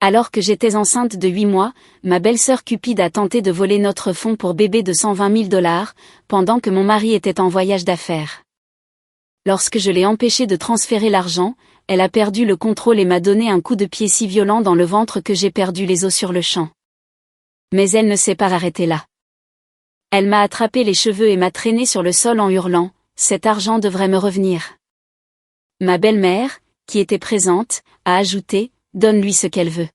Alors que j'étais enceinte de 8 mois, ma belle-sœur Cupide a tenté de voler notre fonds pour bébé de 120 000 $, pendant que mon mari était en voyage d'affaires. Lorsque je l'ai empêchée de transférer l'argent, elle a perdu le contrôle et m'a donné un coup de pied si violent dans le ventre que j'ai perdu les os sur le champ. Mais elle ne s'est pas arrêtée là. Elle m'a attrapé les cheveux et m'a traîné sur le sol en hurlant « Cet argent devrait me revenir ». Ma belle-mère, qui était présente, a ajouté « Donne-lui ce qu'elle veut ».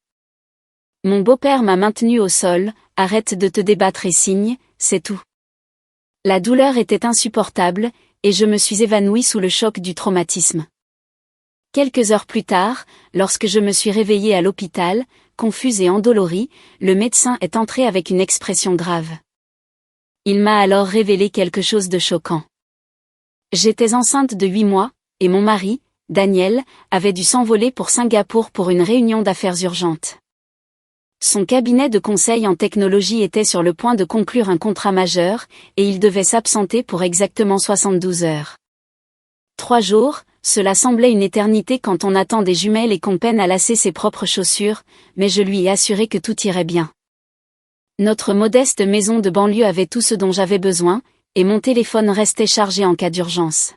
Mon beau-père m'a maintenu au sol, « Arrête de te débattre et signe, c'est tout ». La douleur était insupportable, et je me suis évanouie sous le choc du traumatisme. Quelques heures plus tard, lorsque je me suis réveillée à l'hôpital, confuse et endolorie, le médecin est entré avec une expression grave. Il m'a alors révélé quelque chose de choquant. J'étais enceinte de 8 mois, et mon mari, Daniel, avait dû s'envoler pour Singapour pour une réunion d'affaires urgente. Son cabinet de conseil en technologie était sur le point de conclure un contrat majeur, et il devait s'absenter pour exactement 72 heures. 3 jours, cela semblait une éternité quand on attend des jumelles et qu'on peine à lasser ses propres chaussures, mais je lui ai assuré que tout irait bien. Notre modeste maison de banlieue avait tout ce dont j'avais besoin, et mon téléphone restait chargé en cas d'urgence.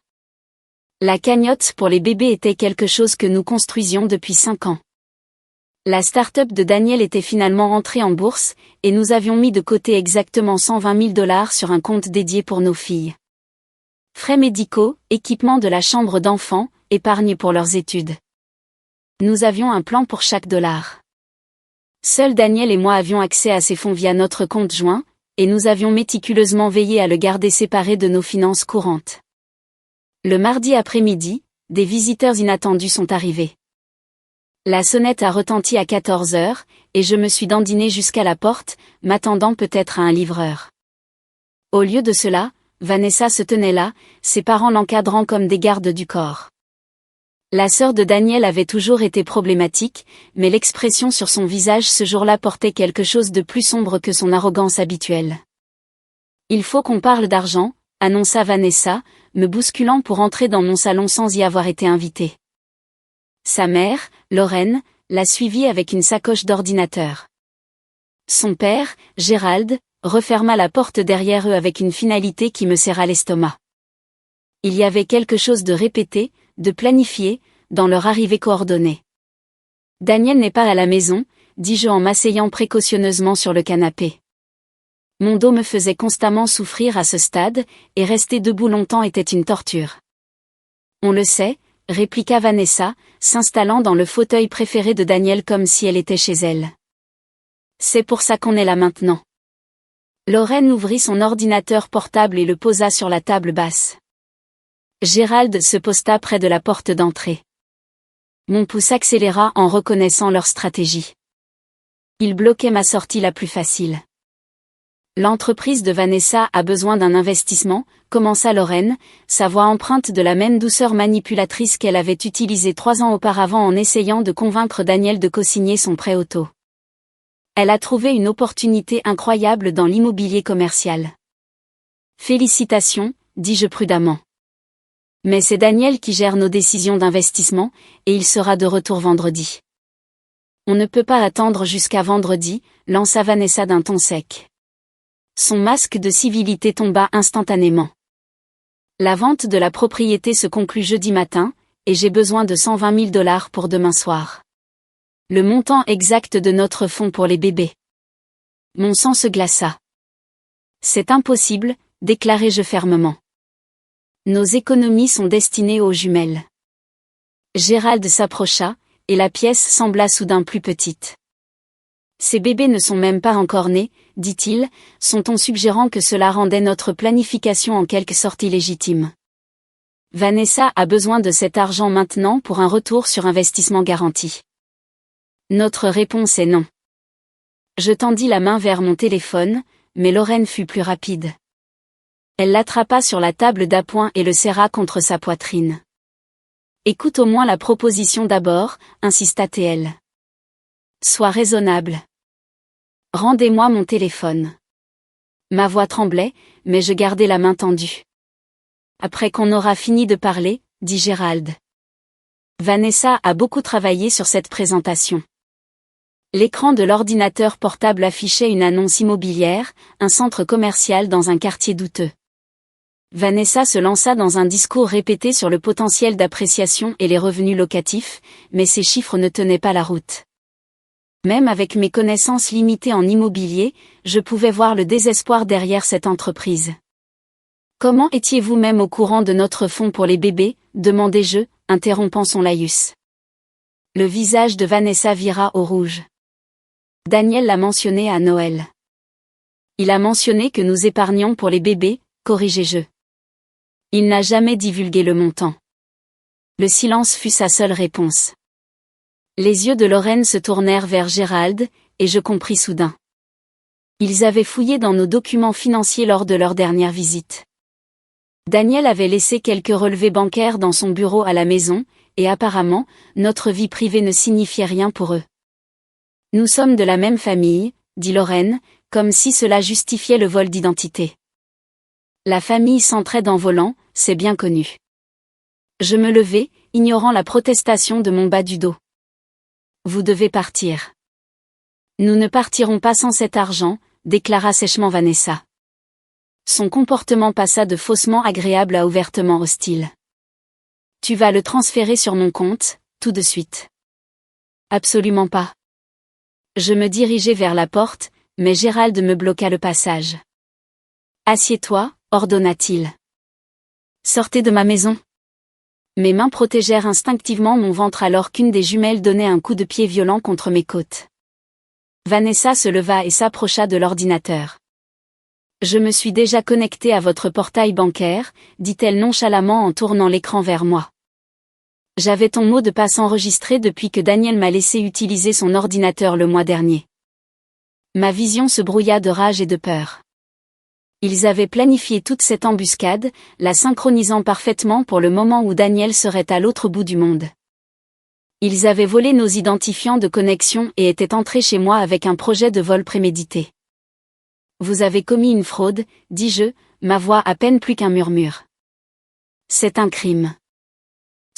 La cagnotte pour les bébés était quelque chose que nous construisions depuis 5 ans. La start-up de Daniel était finalement entrée en bourse, et nous avions mis de côté exactement 120 000 $ sur un compte dédié pour nos filles. Frais médicaux, équipement de la chambre d'enfants, épargne pour leurs études. Nous avions un plan pour chaque dollar. Seuls Daniel et moi avions accès à ces fonds via notre compte joint, et nous avions méticuleusement veillé à le garder séparé de nos finances courantes. Le mardi après-midi, des visiteurs inattendus sont arrivés. La sonnette a retenti à 14 heures, et je me suis dandinée jusqu'à la porte, m'attendant peut-être à un livreur. Au lieu de cela, Vanessa se tenait là, ses parents l'encadrant comme des gardes du corps. La sœur de Daniel avait toujours été problématique, mais l'expression sur son visage ce jour-là portait quelque chose de plus sombre que son arrogance habituelle. « Il faut qu'on parle d'argent », annonça Vanessa, me bousculant pour entrer dans mon salon sans y avoir été invitée. Sa mère, Lorraine, l'a suivie avec une sacoche d'ordinateur. Son père, Gérald, referma la porte derrière eux avec une finalité qui me serra l'estomac. Il y avait quelque chose de répété, de planifié, dans leur arrivée coordonnée. « Daniel n'est pas à la maison », dis-je en m'asseyant précautionneusement sur le canapé. Mon dos me faisait constamment souffrir à ce stade, et rester debout longtemps était une torture. « On le sait », répliqua Vanessa, s'installant dans le fauteuil préféré de Daniel comme si elle était chez elle. « C'est pour ça qu'on est là maintenant. » Lorraine ouvrit son ordinateur portable et le posa sur la table basse. Gérald se posta près de la porte d'entrée. Mon pouce accéléra en reconnaissant leur stratégie. Ils bloquaient ma sortie la plus facile. L'entreprise de Vanessa a besoin d'un investissement, commença Lorraine, sa voix empreinte de la même douceur manipulatrice qu'elle avait utilisée 3 ans auparavant en essayant de convaincre Daniel de co-signer son prêt auto. Elle a trouvé une opportunité incroyable dans l'immobilier commercial. Félicitations, dis-je prudemment. Mais c'est Daniel qui gère nos décisions d'investissement, et il sera de retour vendredi. On ne peut pas attendre jusqu'à vendredi, lança Vanessa d'un ton sec. Son masque de civilité tomba instantanément. La vente de la propriété se conclut jeudi matin, et j'ai besoin de 120 000 $ pour demain soir. Le montant exact de notre fonds pour les bébés. Mon sang se glaça. C'est impossible, déclarai-je fermement. Nos économies sont destinées aux jumelles. Gérald s'approcha, et la pièce sembla soudain plus petite. Ces bébés ne sont même pas encore nés, dit-il, son-on suggérant que cela rendait notre planification en quelque sorte illégitime. Vanessa a besoin de cet argent maintenant pour un retour sur investissement garanti. Notre réponse est non. Je tendis la main vers mon téléphone, mais Lorraine fut plus rapide. Elle l'attrapa sur la table d'appoint et le serra contre sa poitrine. Écoute au moins la proposition d'abord, insista-t-elle. Sois raisonnable. Rendez-moi mon téléphone. Ma voix tremblait, mais je gardai la main tendue. Après qu'on aura fini de parler, dit Gérald. Vanessa a beaucoup travaillé sur cette présentation. L'écran de l'ordinateur portable affichait une annonce immobilière, un centre commercial dans un quartier douteux. Vanessa se lança dans un discours répété sur le potentiel d'appréciation et les revenus locatifs, mais ces chiffres ne tenaient pas la route. Même avec mes connaissances limitées en immobilier, je pouvais voir le désespoir derrière cette entreprise. « Comment étiez-vous même au courant de notre fonds pour les bébés ?» demandai-je, interrompant son laïus. Le visage de Vanessa vira au rouge. Daniel l'a mentionné à Noël. Il a mentionné que nous épargnions pour les bébés, corrigeai-je. Il n'a jamais divulgué le montant. Le silence fut sa seule réponse. Les yeux de Lorraine se tournèrent vers Gérald, et je compris soudain. Ils avaient fouillé dans nos documents financiers lors de leur dernière visite. Daniel avait laissé quelques relevés bancaires dans son bureau à la maison, et apparemment, notre vie privée ne signifiait rien pour eux. Nous sommes de la même famille, dit Lorraine, comme si cela justifiait le vol d'identité. La famille s'entraide en volant, c'est bien connu. Je me levai, ignorant la protestation de mon bas du dos. Vous devez partir. Nous ne partirons pas sans cet argent, déclara sèchement Vanessa. Son comportement passa de faussement agréable à ouvertement hostile. Tu vas le transférer sur mon compte, tout de suite. Absolument pas. Je me dirigeai vers la porte, mais Gérald me bloqua le passage. Assieds-toi, ordonna-t-il. Sortez de ma maison. Mes mains protégèrent instinctivement mon ventre alors qu'une des jumelles donnait un coup de pied violent contre mes côtes. Vanessa se leva et s'approcha de l'ordinateur. Je me suis déjà connectée à votre portail bancaire, dit-elle nonchalamment en tournant l'écran vers moi. J'avais ton mot de passe enregistré depuis que Daniel m'a laissé utiliser son ordinateur le mois dernier. Ma vision se brouilla de rage et de peur. Ils avaient planifié toute cette embuscade, la synchronisant parfaitement pour le moment où Daniel serait à l'autre bout du monde. Ils avaient volé nos identifiants de connexion et étaient entrés chez moi avec un projet de vol prémédité. Vous avez commis une fraude, dis-je, ma voix à peine plus qu'un murmure. C'est un crime.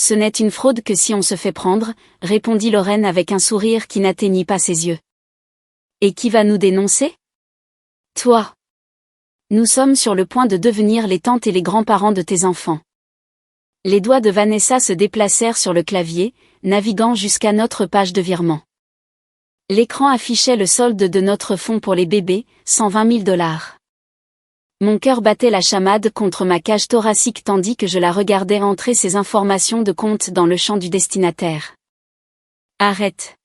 Ce n'est une fraude que si on se fait prendre, répondit Lorraine avec un sourire qui n'atteignit pas ses yeux. Et qui va nous dénoncer? Toi. Nous sommes sur le point de devenir les tantes et les grands-parents de tes enfants. Les doigts de Vanessa se déplacèrent sur le clavier, naviguant jusqu'à notre page de virement. L'écran affichait le solde de notre fonds pour les bébés, 120 000 $. Mon cœur battait la chamade contre ma cage thoracique tandis que je la regardais entrer ces informations de compte dans le champ du destinataire. Arrête.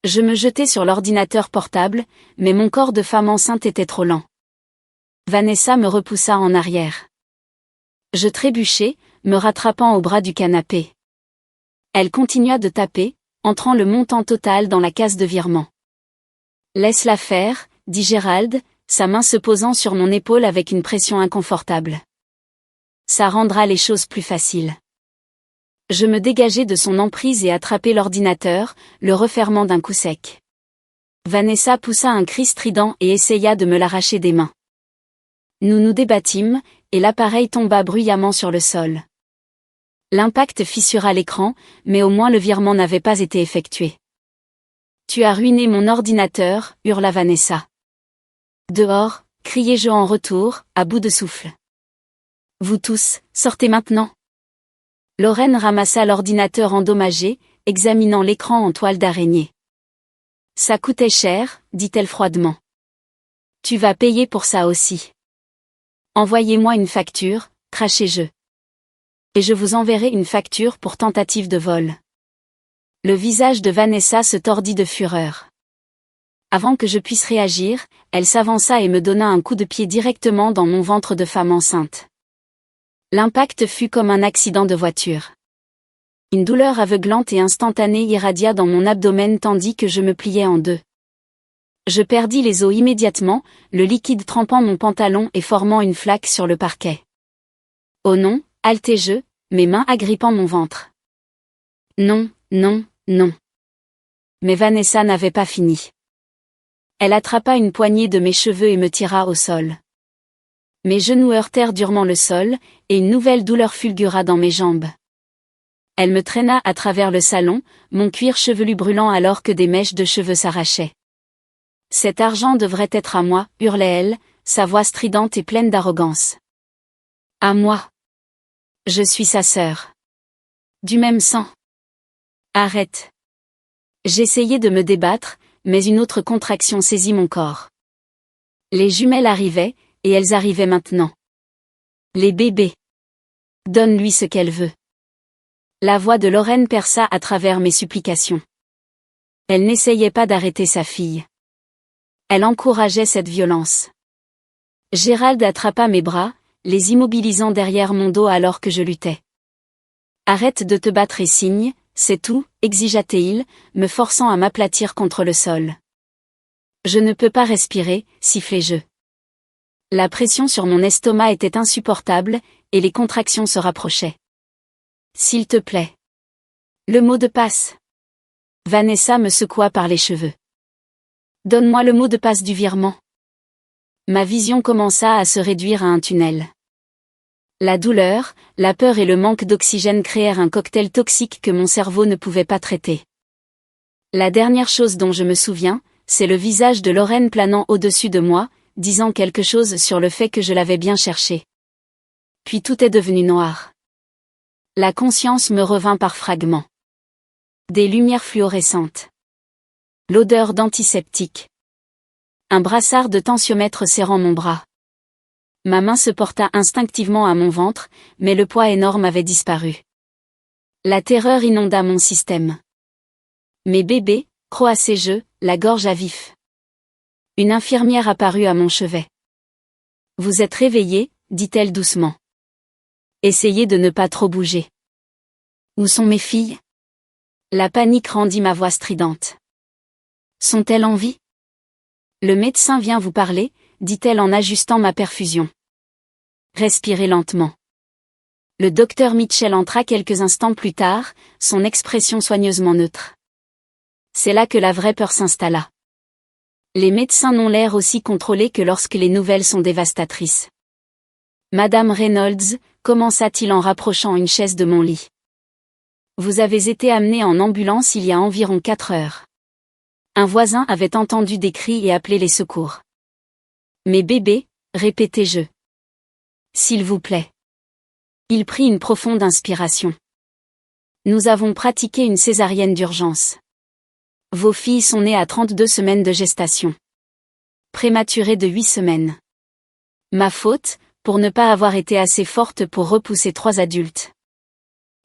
Je me jetai sur l'ordinateur portable, mais mon corps de femme enceinte était trop lent. Vanessa me repoussa en arrière. Je trébuchai, me rattrapant au bras du canapé. Elle continua de taper, entrant le montant total dans la case de virement. Laisse-la faire, dit Gérald, sa main se posant sur mon épaule avec une pression inconfortable. Ça rendra les choses plus faciles. Je me dégageai de son emprise et attrapai l'ordinateur, le refermant d'un coup sec. Vanessa poussa un cri strident et essaya de me l'arracher des mains. Nous nous débattîmes, et l'appareil tomba bruyamment sur le sol. L'impact fissura l'écran, mais au moins le virement n'avait pas été effectué. Tu as ruiné mon ordinateur, hurla Vanessa. Dehors, criai-je en retour, à bout de souffle. Vous tous, sortez maintenant. Lorraine ramassa l'ordinateur endommagé, examinant l'écran en toile d'araignée. Ça coûtait cher, dit-elle froidement. Tu vas payer pour ça aussi. Envoyez-moi une facture, crachai-je. Et je vous enverrai une facture pour tentative de vol. Le visage de Vanessa se tordit de fureur. Avant que je puisse réagir, elle s'avança et me donna un coup de pied directement dans mon ventre de femme enceinte. L'impact fut comme un accident de voiture. Une douleur aveuglante et instantanée irradia dans mon abdomen tandis que je me pliais en deux. Je perdis les os immédiatement, le liquide trempant mon pantalon et formant une flaque sur le parquet. Oh non, haletai-je, mes mains agrippant mon ventre. Non, non, non. Mais Vanessa n'avait pas fini. Elle attrapa une poignée de mes cheveux et me tira au sol. Mes genoux heurtèrent durement le sol, et une nouvelle douleur fulgura dans mes jambes. Elle me traîna à travers le salon, mon cuir chevelu brûlant alors que des mèches de cheveux s'arrachaient. Cet argent devrait être à moi, hurlait-elle, sa voix stridente et pleine d'arrogance. À moi. Je suis sa sœur. Du même sang. Arrête. J'essayais de me débattre, mais une autre contraction saisit mon corps. Les jumelles arrivaient, et elles arrivaient maintenant. Les bébés. Donne-lui ce qu'elle veut. La voix de Lorraine perça à travers mes supplications. Elle n'essayait pas d'arrêter sa fille. Elle encourageait cette violence. Gérald attrapa mes bras, les immobilisant derrière mon dos alors que je luttais. Arrête de te battre et signe, c'est tout, exigea-t-il, me forçant à m'aplatir contre le sol. Je ne peux pas respirer, sifflai-je. La pression sur mon estomac était insupportable, et les contractions se rapprochaient. S'il te plaît. Le mot de passe. Vanessa me secoua par les cheveux. Donne-moi le mot de passe du virement. Ma vision commença à se réduire à un tunnel. La douleur, la peur et le manque d'oxygène créèrent un cocktail toxique que mon cerveau ne pouvait pas traiter. La dernière chose dont je me souviens, c'est le visage de Lorraine planant au-dessus de moi, disant quelque chose sur le fait que je l'avais bien cherché. Puis tout est devenu noir. La conscience me revint par fragments. Des lumières fluorescentes. L'odeur d'antiseptique. Un brassard de tensiomètre serrant mon bras. Ma main se porta instinctivement à mon ventre, mais le poids énorme avait disparu. La terreur inonda mon système. Mes bébés, croassaient-je, la gorge à vif. Une infirmière apparut à mon chevet. Vous êtes réveillé, dit-elle doucement. Essayez de ne pas trop bouger. Où sont mes filles? La panique rendit ma voix stridente. Sont-elles en vie? Le médecin vient vous parler, dit-elle en ajustant ma perfusion. Respirez lentement. Le docteur Mitchell entra quelques instants plus tard, son expression soigneusement neutre. C'est là que la vraie peur s'installa. Les médecins n'ont l'air aussi contrôlés que lorsque les nouvelles sont dévastatrices. Madame Reynolds, commença-t-il en rapprochant une chaise de mon lit. Vous avez été amenée en ambulance il y a environ 4 heures. Un voisin avait entendu des cris et appelé les secours. Mes bébés, répétai-je. S'il vous plaît. Il prit une profonde inspiration. Nous avons pratiqué une césarienne d'urgence. Vos filles sont nées à 32 semaines de gestation. Prématurées de 8 semaines. Ma faute, pour ne pas avoir été assez forte pour repousser 3 adultes.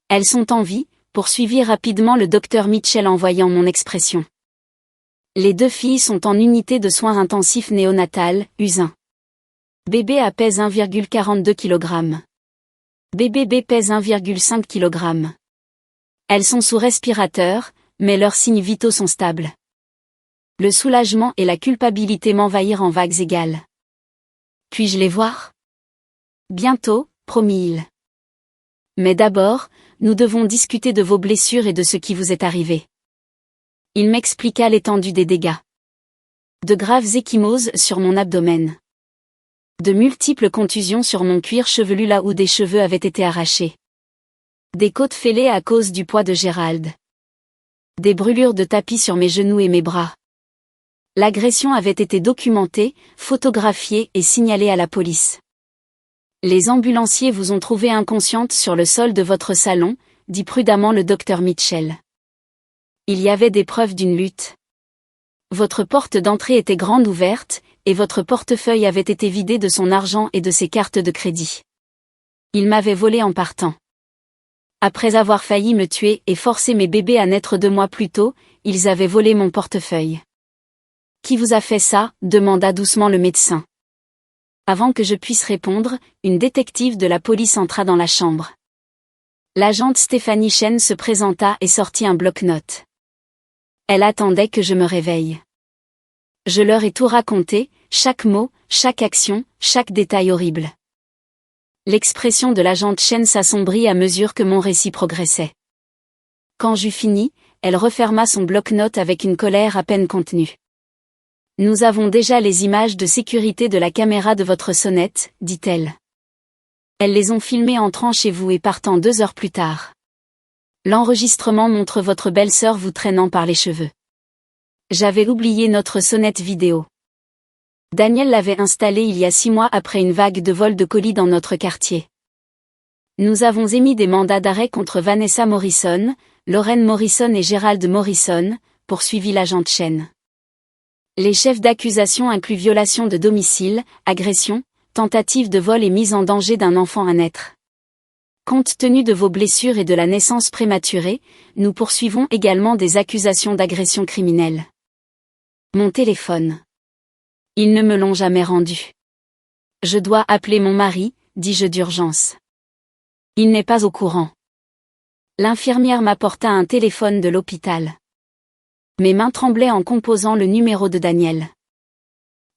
Elles sont en vie, poursuivit rapidement le docteur Mitchell en voyant mon expression. Les 2 filles sont en unité de soins intensifs néonatal, U1. Bébé A pèse 1,42 kg. Bébé B pèse 1,5 kg. Elles sont sous respirateur, mais leurs signes vitaux sont stables. Le soulagement et la culpabilité m'envahirent en vagues égales. Puis-je les voir? Bientôt, promit-il. Mais d'abord, nous devons discuter de vos blessures et de ce qui vous est arrivé. Il m'expliqua l'étendue des dégâts. De graves ecchymoses sur mon abdomen. De multiples contusions sur mon cuir chevelu là où des cheveux avaient été arrachés. Des côtes fêlées à cause du poids de Gérald. Des brûlures de tapis sur mes genoux et mes bras. L'agression avait été documentée, photographiée et signalée à la police. Les ambulanciers vous ont trouvé inconsciente sur le sol de votre salon, dit prudemment le docteur Mitchell. Il y avait des preuves d'une lutte. Votre porte d'entrée était grande ouverte, et votre portefeuille avait été vidé de son argent et de ses cartes de crédit. Il m'avait volé en partant. Après avoir failli me tuer et forcer mes bébés à naître 2 mois plus tôt, ils avaient volé mon portefeuille. Qui vous a fait ça? Demanda doucement le médecin. Avant que je puisse répondre, une détective de la police entra dans la chambre. L'agente Stéphanie Chen se présenta et sortit un bloc-notes. Elle attendait que je me réveille. Je leur ai tout raconté, chaque mot, chaque action, chaque détail horrible. L'expression de l'agente Chen s'assombrit à mesure que mon récit progressait. Quand j'eus fini, elle referma son bloc-notes avec une colère à peine contenue. Nous avons déjà les images de sécurité de la caméra de votre sonnette, dit-elle. Elles les ont filmées entrant chez vous et partant 2 heures plus tard. L'enregistrement montre votre belle-sœur vous traînant par les cheveux. J'avais oublié notre sonnette vidéo. Daniel l'avait installée il y a 6 mois après une vague de vol de colis dans notre quartier. Nous avons émis des mandats d'arrêt contre Vanessa Morrison, Lorraine Morrison et Gérald Morrison, poursuivit l'agent Chen. Les chefs d'accusation incluent violation de domicile, agression, tentative de vol et mise en danger d'un enfant à naître. Compte tenu de vos blessures et de la naissance prématurée, nous poursuivons également des accusations d'agression criminelle. Mon téléphone. Ils ne me l'ont jamais rendu. Je dois appeler mon mari, dis-je d'urgence. Il n'est pas au courant. L'infirmière m'apporta un téléphone de l'hôpital. Mes mains tremblaient en composant le numéro de Daniel.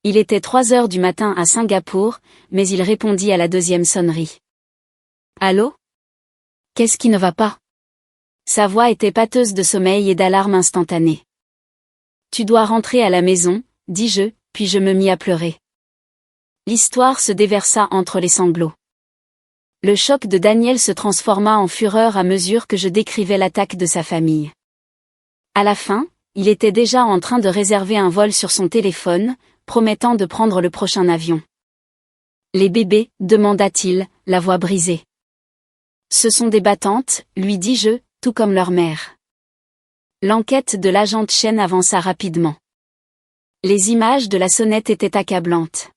Il était 3 heures du matin à Singapour, mais il répondit à la 2e sonnerie. Allô? Qu'est-ce qui ne va pas? Sa voix était pâteuse de sommeil et d'alarme instantanée. Tu dois rentrer à la maison, dis-je, puis je me mis à pleurer. L'histoire se déversa entre les sanglots. Le choc de Daniel se transforma en fureur à mesure que je décrivais l'attaque de sa famille. À la fin, il était déjà en train de réserver un vol sur son téléphone, promettant de prendre le prochain avion. Les bébés, demanda-t-il, la voix brisée. Ce sont des battantes, lui dis-je, tout comme leur mère. L'enquête de l'agent Chen avança rapidement. Les images de la sonnette étaient accablantes.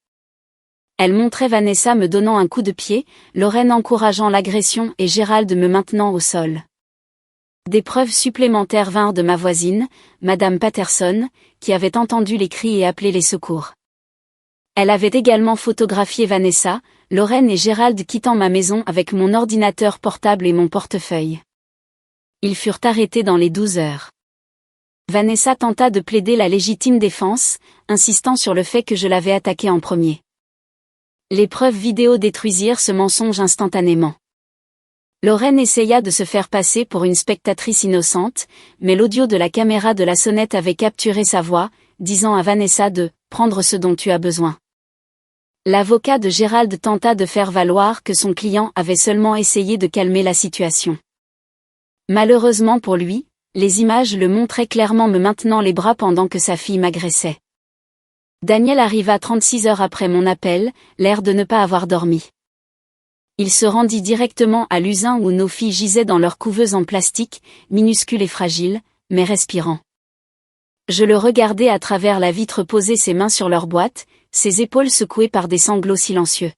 Elle montrait Vanessa me donnant un coup de pied, Lorraine encourageant l'agression et Gérald me maintenant au sol. Des preuves supplémentaires vinrent de ma voisine, Madame Patterson, qui avait entendu les cris et appelé les secours. Elle avait également photographié Vanessa, Lorraine et Gérald quittant ma maison avec mon ordinateur portable et mon portefeuille. Ils furent arrêtés dans les 12 heures. Vanessa tenta de plaider la légitime défense, insistant sur le fait que je l'avais attaquée en premier. Les preuves vidéo détruisirent ce mensonge instantanément. Lorraine essaya de se faire passer pour une spectatrice innocente, mais l'audio de la caméra de la sonnette avait capturé sa voix, disant à Vanessa de « prendre ce dont tu as besoin ». L'avocat de Gérald tenta de faire valoir que son client avait seulement essayé de calmer la situation. Malheureusement pour lui, les images le montraient clairement me maintenant les bras pendant que sa fille m'agressait. Daniel arriva 36 heures après mon appel, l'air de ne pas avoir dormi. Il se rendit directement à l'usin où nos filles gisaient dans leur couveuse en plastique, minuscules et fragiles, mais respirant. Je le regardais à travers la vitre poser ses mains sur leur boîte, ses épaules secouées par des sanglots silencieux.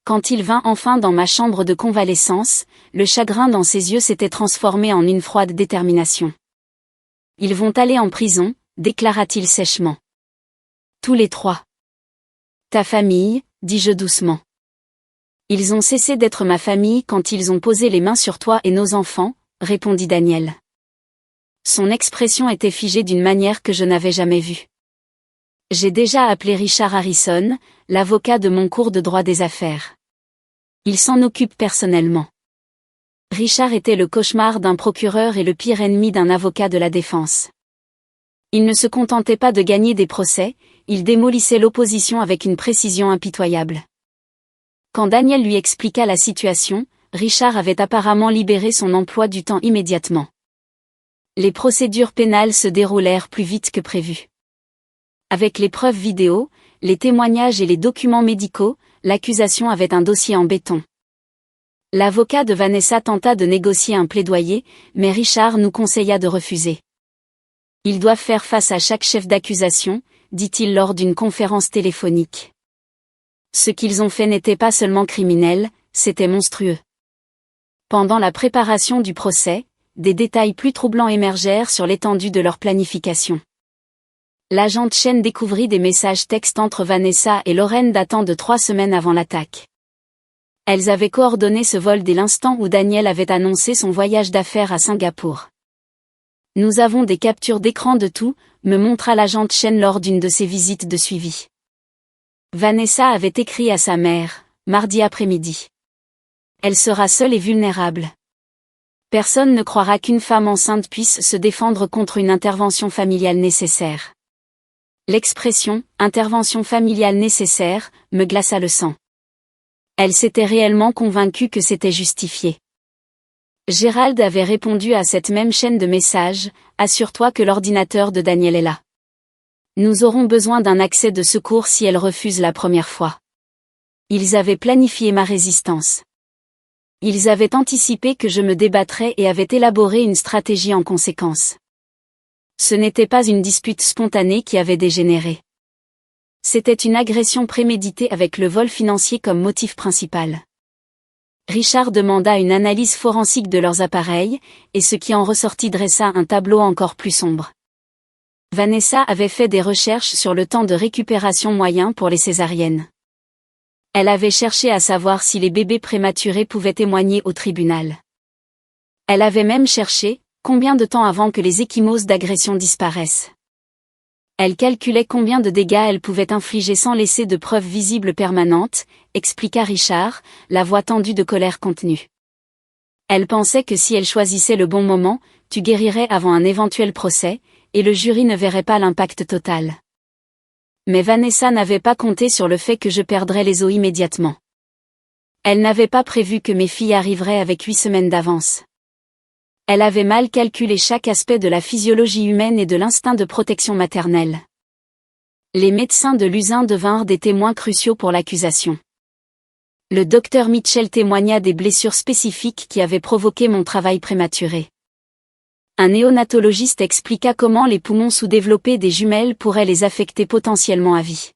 Quand il vint enfin dans ma chambre de convalescence, le chagrin dans ses yeux s'était transformé en une froide détermination. Ils vont aller en prison, déclara-t-il sèchement. Tous les 3. Ta famille, dis-je doucement. Ils ont cessé d'être ma famille quand ils ont posé les mains sur toi et nos enfants, répondit Daniel. Son expression était figée d'une manière que je n'avais jamais vue. J'ai déjà appelé Richard Harrison, l'avocat de mon cours de droit des affaires. Il s'en occupe personnellement. Richard était le cauchemar d'un procureur et le pire ennemi d'un avocat de la défense. Il ne se contentait pas de gagner des procès, il démolissait l'opposition avec une précision impitoyable. Quand Daniel lui expliqua la situation, Richard avait apparemment libéré son emploi du temps immédiatement. Les procédures pénales se déroulèrent plus vite que prévu. Avec les preuves vidéo, les témoignages et les documents médicaux, l'accusation avait un dossier en béton. L'avocat de Vanessa tenta de négocier un plaidoyer, mais Richard nous conseilla de refuser. Ils doivent faire face à chaque chef d'accusation, dit-il lors d'une conférence téléphonique. Ce qu'ils ont fait n'était pas seulement criminel, c'était monstrueux. Pendant la préparation du procès, des détails plus troublants émergèrent sur l'étendue de leur planification. L'agent Chen découvrit des messages textes entre Vanessa et Lorraine datant de 3 semaines avant l'attaque. Elles avaient coordonné ce vol dès l'instant où Daniel avait annoncé son voyage d'affaires à Singapour. Nous avons des captures d'écran de tout, me montra l'agent Chen lors d'une de ses visites de suivi. Vanessa avait écrit à sa mère, mardi après-midi. Elle sera seule et vulnérable. Personne ne croira qu'une femme enceinte puisse se défendre contre une intervention familiale nécessaire. L'expression « intervention familiale nécessaire » me glaça le sang. Elle s'était réellement convaincue que c'était justifié. Gérald avait répondu à cette même chaîne de messages, « Assure-toi que l'ordinateur de Daniel est là. Nous aurons besoin d'un accès de secours si elle refuse la première fois. » Ils avaient planifié ma résistance. Ils avaient anticipé que je me débattrais et avaient élaboré une stratégie en conséquence. Ce n'était pas une dispute spontanée qui avait dégénéré. C'était une agression préméditée avec le vol financier comme motif principal. Richard demanda une analyse forensique de leurs appareils, et ce qui en ressortit dressa un tableau encore plus sombre. Vanessa avait fait des recherches sur le temps de récupération moyen pour les césariennes. Elle avait cherché à savoir si les bébés prématurés pouvaient témoigner au tribunal. Elle avait même cherché, combien de temps avant que les ecchymoses d'agression disparaissent. Elle calculait combien de dégâts elle pouvait infliger sans laisser de preuves visibles permanentes, expliqua Richard, la voix tendue de colère contenue. Elle pensait que si elle choisissait le bon moment, tu guérirais avant un éventuel procès, et le jury ne verrait pas l'impact total. Mais Vanessa n'avait pas compté sur le fait que je perdrais les os immédiatement. Elle n'avait pas prévu que mes filles arriveraient avec 8 semaines d'avance. Elle avait mal calculé chaque aspect de la physiologie humaine et de l'instinct de protection maternelle. Les médecins de l'USIN devinrent des témoins cruciaux pour l'accusation. Le docteur Mitchell témoigna des blessures spécifiques qui avaient provoqué mon travail prématuré. Un néonatologiste expliqua comment les poumons sous-développés des jumelles pourraient les affecter potentiellement à vie.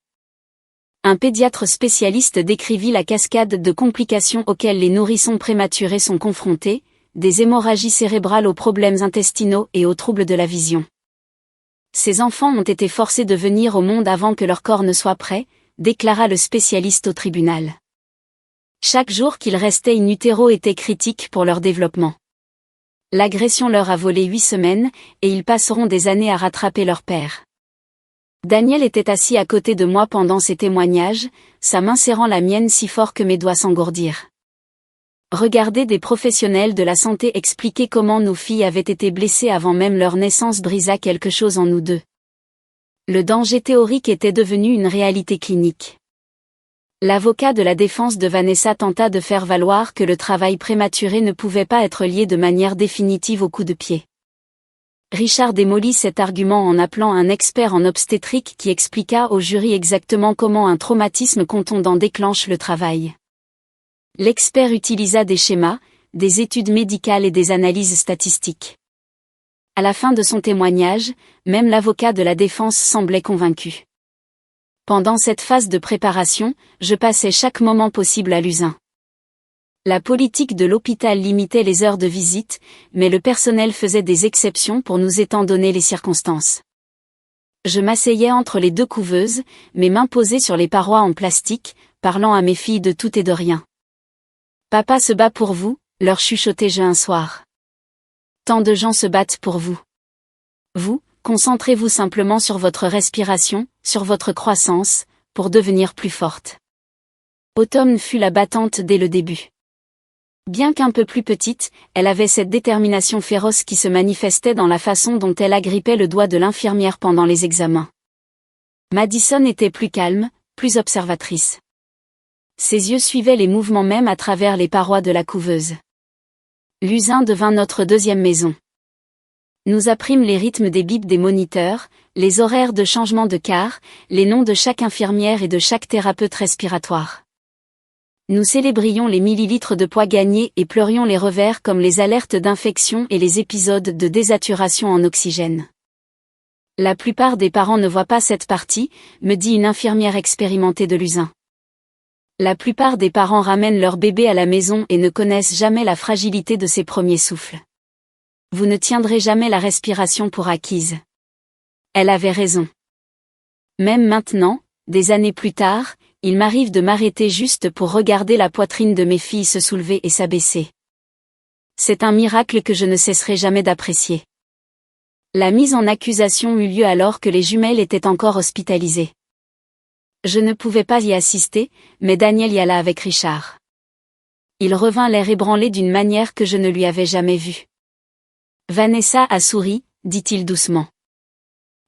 Un pédiatre spécialiste décrivit la cascade de complications auxquelles les nourrissons prématurés sont confrontés, des hémorragies cérébrales aux problèmes intestinaux et aux troubles de la vision. Ces enfants ont été forcés de venir au monde avant que leur corps ne soit prêt, déclara le spécialiste au tribunal. Chaque jour qu'ils restaient in utero était critique pour leur développement. L'agression leur a volé 8 semaines, et ils passeront des années à rattraper leur père. Daniel était assis à côté de moi pendant ces témoignages, sa main serrant la mienne si fort que mes doigts s'engourdirent. Regarder des professionnels de la santé expliquer comment nos filles avaient été blessées avant même leur naissance brisa quelque chose en nous deux. Le danger théorique était devenu une réalité clinique. L'avocat de la défense de Vanessa tenta de faire valoir que le travail prématuré ne pouvait pas être lié de manière définitive au coup de pied. Richard démolit cet argument en appelant un expert en obstétrique qui expliqua au jury exactement comment un traumatisme contondant déclenche le travail. L'expert utilisa des schémas, des études médicales et des analyses statistiques. À la fin de son témoignage, même l'avocat de la défense semblait convaincu. Pendant cette phase de préparation, je passais chaque moment possible à l'USIN. La politique de l'hôpital limitait les heures de visite, mais le personnel faisait des exceptions pour nous étant donné les circonstances. Je m'asseyais entre les deux couveuses, mes mains posées sur les parois en plastique, parlant à mes filles de tout et de rien. « Papa se bat pour vous », leur chuchotai-je un soir. « Tant de gens se battent pour vous. Vous, concentrez-vous simplement sur votre respiration, sur votre croissance, pour devenir plus forte. » Autumn fut la battante dès le début. Bien qu'un peu plus petite, elle avait cette détermination féroce qui se manifestait dans la façon dont elle agrippait le doigt de l'infirmière pendant les examens. Madison était plus calme, plus observatrice. Ses yeux suivaient les mouvements même à travers les parois de la couveuse. L'USIN devint notre deuxième maison. Nous apprîmes les rythmes des bips des moniteurs, les horaires de changement de quart, les noms de chaque infirmière et de chaque thérapeute respiratoire. Nous célébrions les millilitres de poids gagnés et pleurions les revers comme les alertes d'infection et les épisodes de désaturation en oxygène. La plupart des parents ne voient pas cette partie, me dit une infirmière expérimentée de l'USIN. La plupart des parents ramènent leur bébé à la maison et ne connaissent jamais la fragilité de ses premiers souffles. Vous ne tiendrez jamais la respiration pour acquise. Elle avait raison. Même maintenant, des années plus tard, il m'arrive de m'arrêter juste pour regarder la poitrine de mes filles se soulever et s'abaisser. C'est un miracle que je ne cesserai jamais d'apprécier. La mise en accusation eut lieu alors que les jumelles étaient encore hospitalisées. Je ne pouvais pas y assister, mais Daniel y alla avec Richard. Il revint l'air ébranlé d'une manière que je ne lui avais jamais vue. Vanessa a souri, dit-il doucement.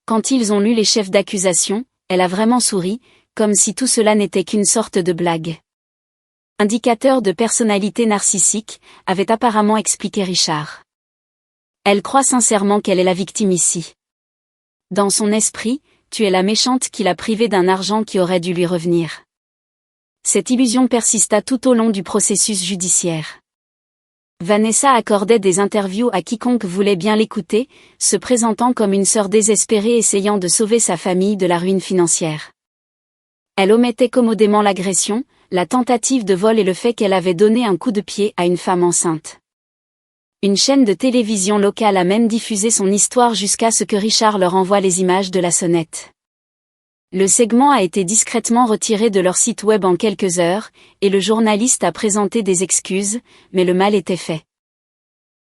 Quand ils ont lu les chefs d'accusation, elle a vraiment souri, comme si tout cela n'était qu'une sorte de blague. Indicateur de personnalité narcissique, avait apparemment expliqué Richard. Elle croit sincèrement qu'elle est la victime ici. Dans son esprit, tu es la méchante qui l'a privée d'un argent qui aurait dû lui revenir. Cette illusion persista tout au long du processus judiciaire. Vanessa accordait des interviews à quiconque voulait bien l'écouter, se présentant comme une sœur désespérée essayant de sauver sa famille de la ruine financière. Elle omettait commodément l'agression, la tentative de vol et le fait qu'elle avait donné un coup de pied à une femme enceinte. Une chaîne de télévision locale a même diffusé son histoire jusqu'à ce que Richard leur envoie les images de la sonnette. Le segment a été discrètement retiré de leur site web en quelques heures, et le journaliste a présenté des excuses, mais le mal était fait.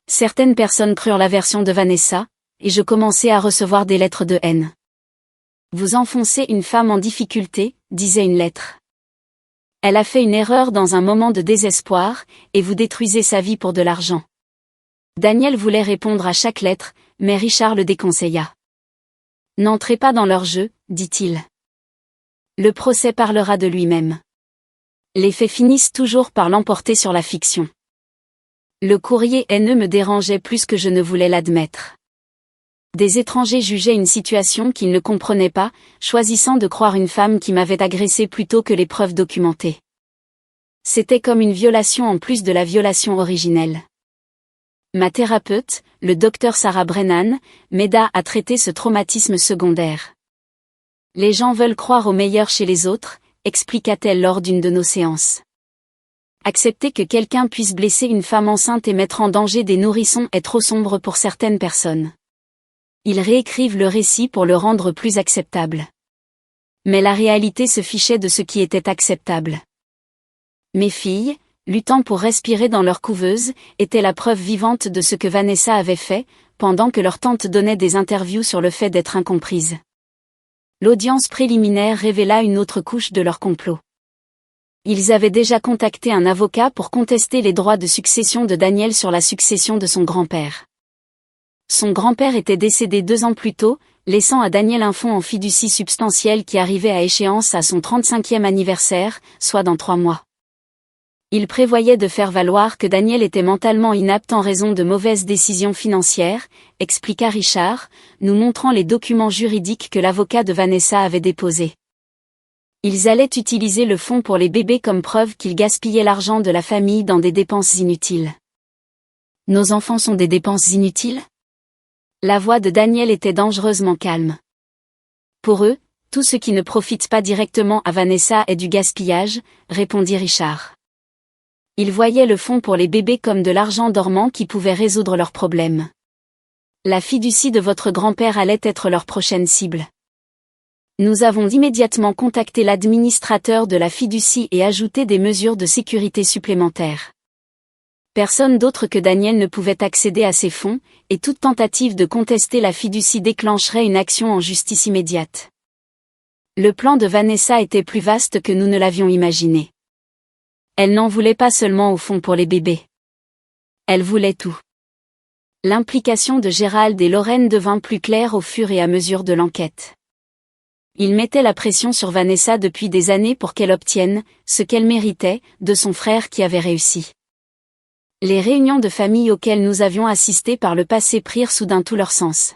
Certaines personnes crurent la version de Vanessa, et je commençais à recevoir des lettres de haine. Vous enfoncez une femme en difficulté, disait une lettre. Elle a fait une erreur dans un moment de désespoir, et vous détruisez sa vie pour de l'argent. Daniel voulait répondre à chaque lettre, mais Richard le déconseilla. N'entrez pas dans leur jeu, dit-il. Le procès parlera de lui-même. Les faits finissent toujours par l'emporter sur la fiction. Le courrier haineux me dérangeait plus que je ne voulais l'admettre. Des étrangers jugeaient une situation qu'ils ne comprenaient pas, choisissant de croire une femme qui m'avait agressé plutôt que les preuves documentées. C'était comme une violation en plus de la violation originelle. Ma thérapeute, le docteur Sarah Brennan, m'aida à traiter ce traumatisme secondaire. Les gens veulent croire au meilleur chez les autres, expliqua-t-elle lors d'une de nos séances. Accepter que quelqu'un puisse blesser une femme enceinte et mettre en danger des nourrissons est trop sombre pour certaines personnes. Ils réécrivent le récit pour le rendre plus acceptable. Mais la réalité se fichait de ce qui était acceptable. Mes filles, luttant pour respirer dans leur couveuse, étaient la preuve vivante de ce que Vanessa avait fait, pendant que leur tante donnait des interviews sur le fait d'être incomprise. L'audience préliminaire révéla une autre couche de leur complot. Ils avaient déjà contacté un avocat pour contester les droits de succession de Daniel sur la succession de son grand-père. Son grand-père était décédé 2 ans plus tôt, laissant à Daniel un fonds en fiducie substantiel qui arrivait à échéance à son 35e anniversaire, soit dans 3 mois. Il prévoyait de faire valoir que Daniel était mentalement inapte en raison de mauvaises décisions financières, expliqua Richard, nous montrant les documents juridiques que l'avocat de Vanessa avait déposés. Ils allaient utiliser le fonds pour les bébés comme preuve qu'ils gaspillaient l'argent de la famille dans des dépenses inutiles. Nos enfants sont des dépenses inutiles ? La voix de Daniel était dangereusement calme. Pour eux, tout ce qui ne profite pas directement à Vanessa est du gaspillage, répondit Richard. Ils voyaient le fonds pour les bébés comme de l'argent dormant qui pouvait résoudre leurs problèmes. La fiducie de votre grand-père allait être leur prochaine cible. Nous avons immédiatement contacté l'administrateur de la fiducie et ajouté des mesures de sécurité supplémentaires. Personne d'autre que Daniel ne pouvait accéder à ces fonds, et toute tentative de contester la fiducie déclencherait une action en justice immédiate. Le plan de Vanessa était plus vaste que nous ne l'avions imaginé. Elle n'en voulait pas seulement au fond pour les bébés. Elle voulait tout. L'implication de Gérald et Lorraine devint plus claire au fur et à mesure de l'enquête. Ils mettaient la pression sur Vanessa depuis des années pour qu'elle obtienne, ce qu'elle méritait, de son frère qui avait réussi. Les réunions de famille auxquelles nous avions assisté par le passé prirent soudain tout leur sens.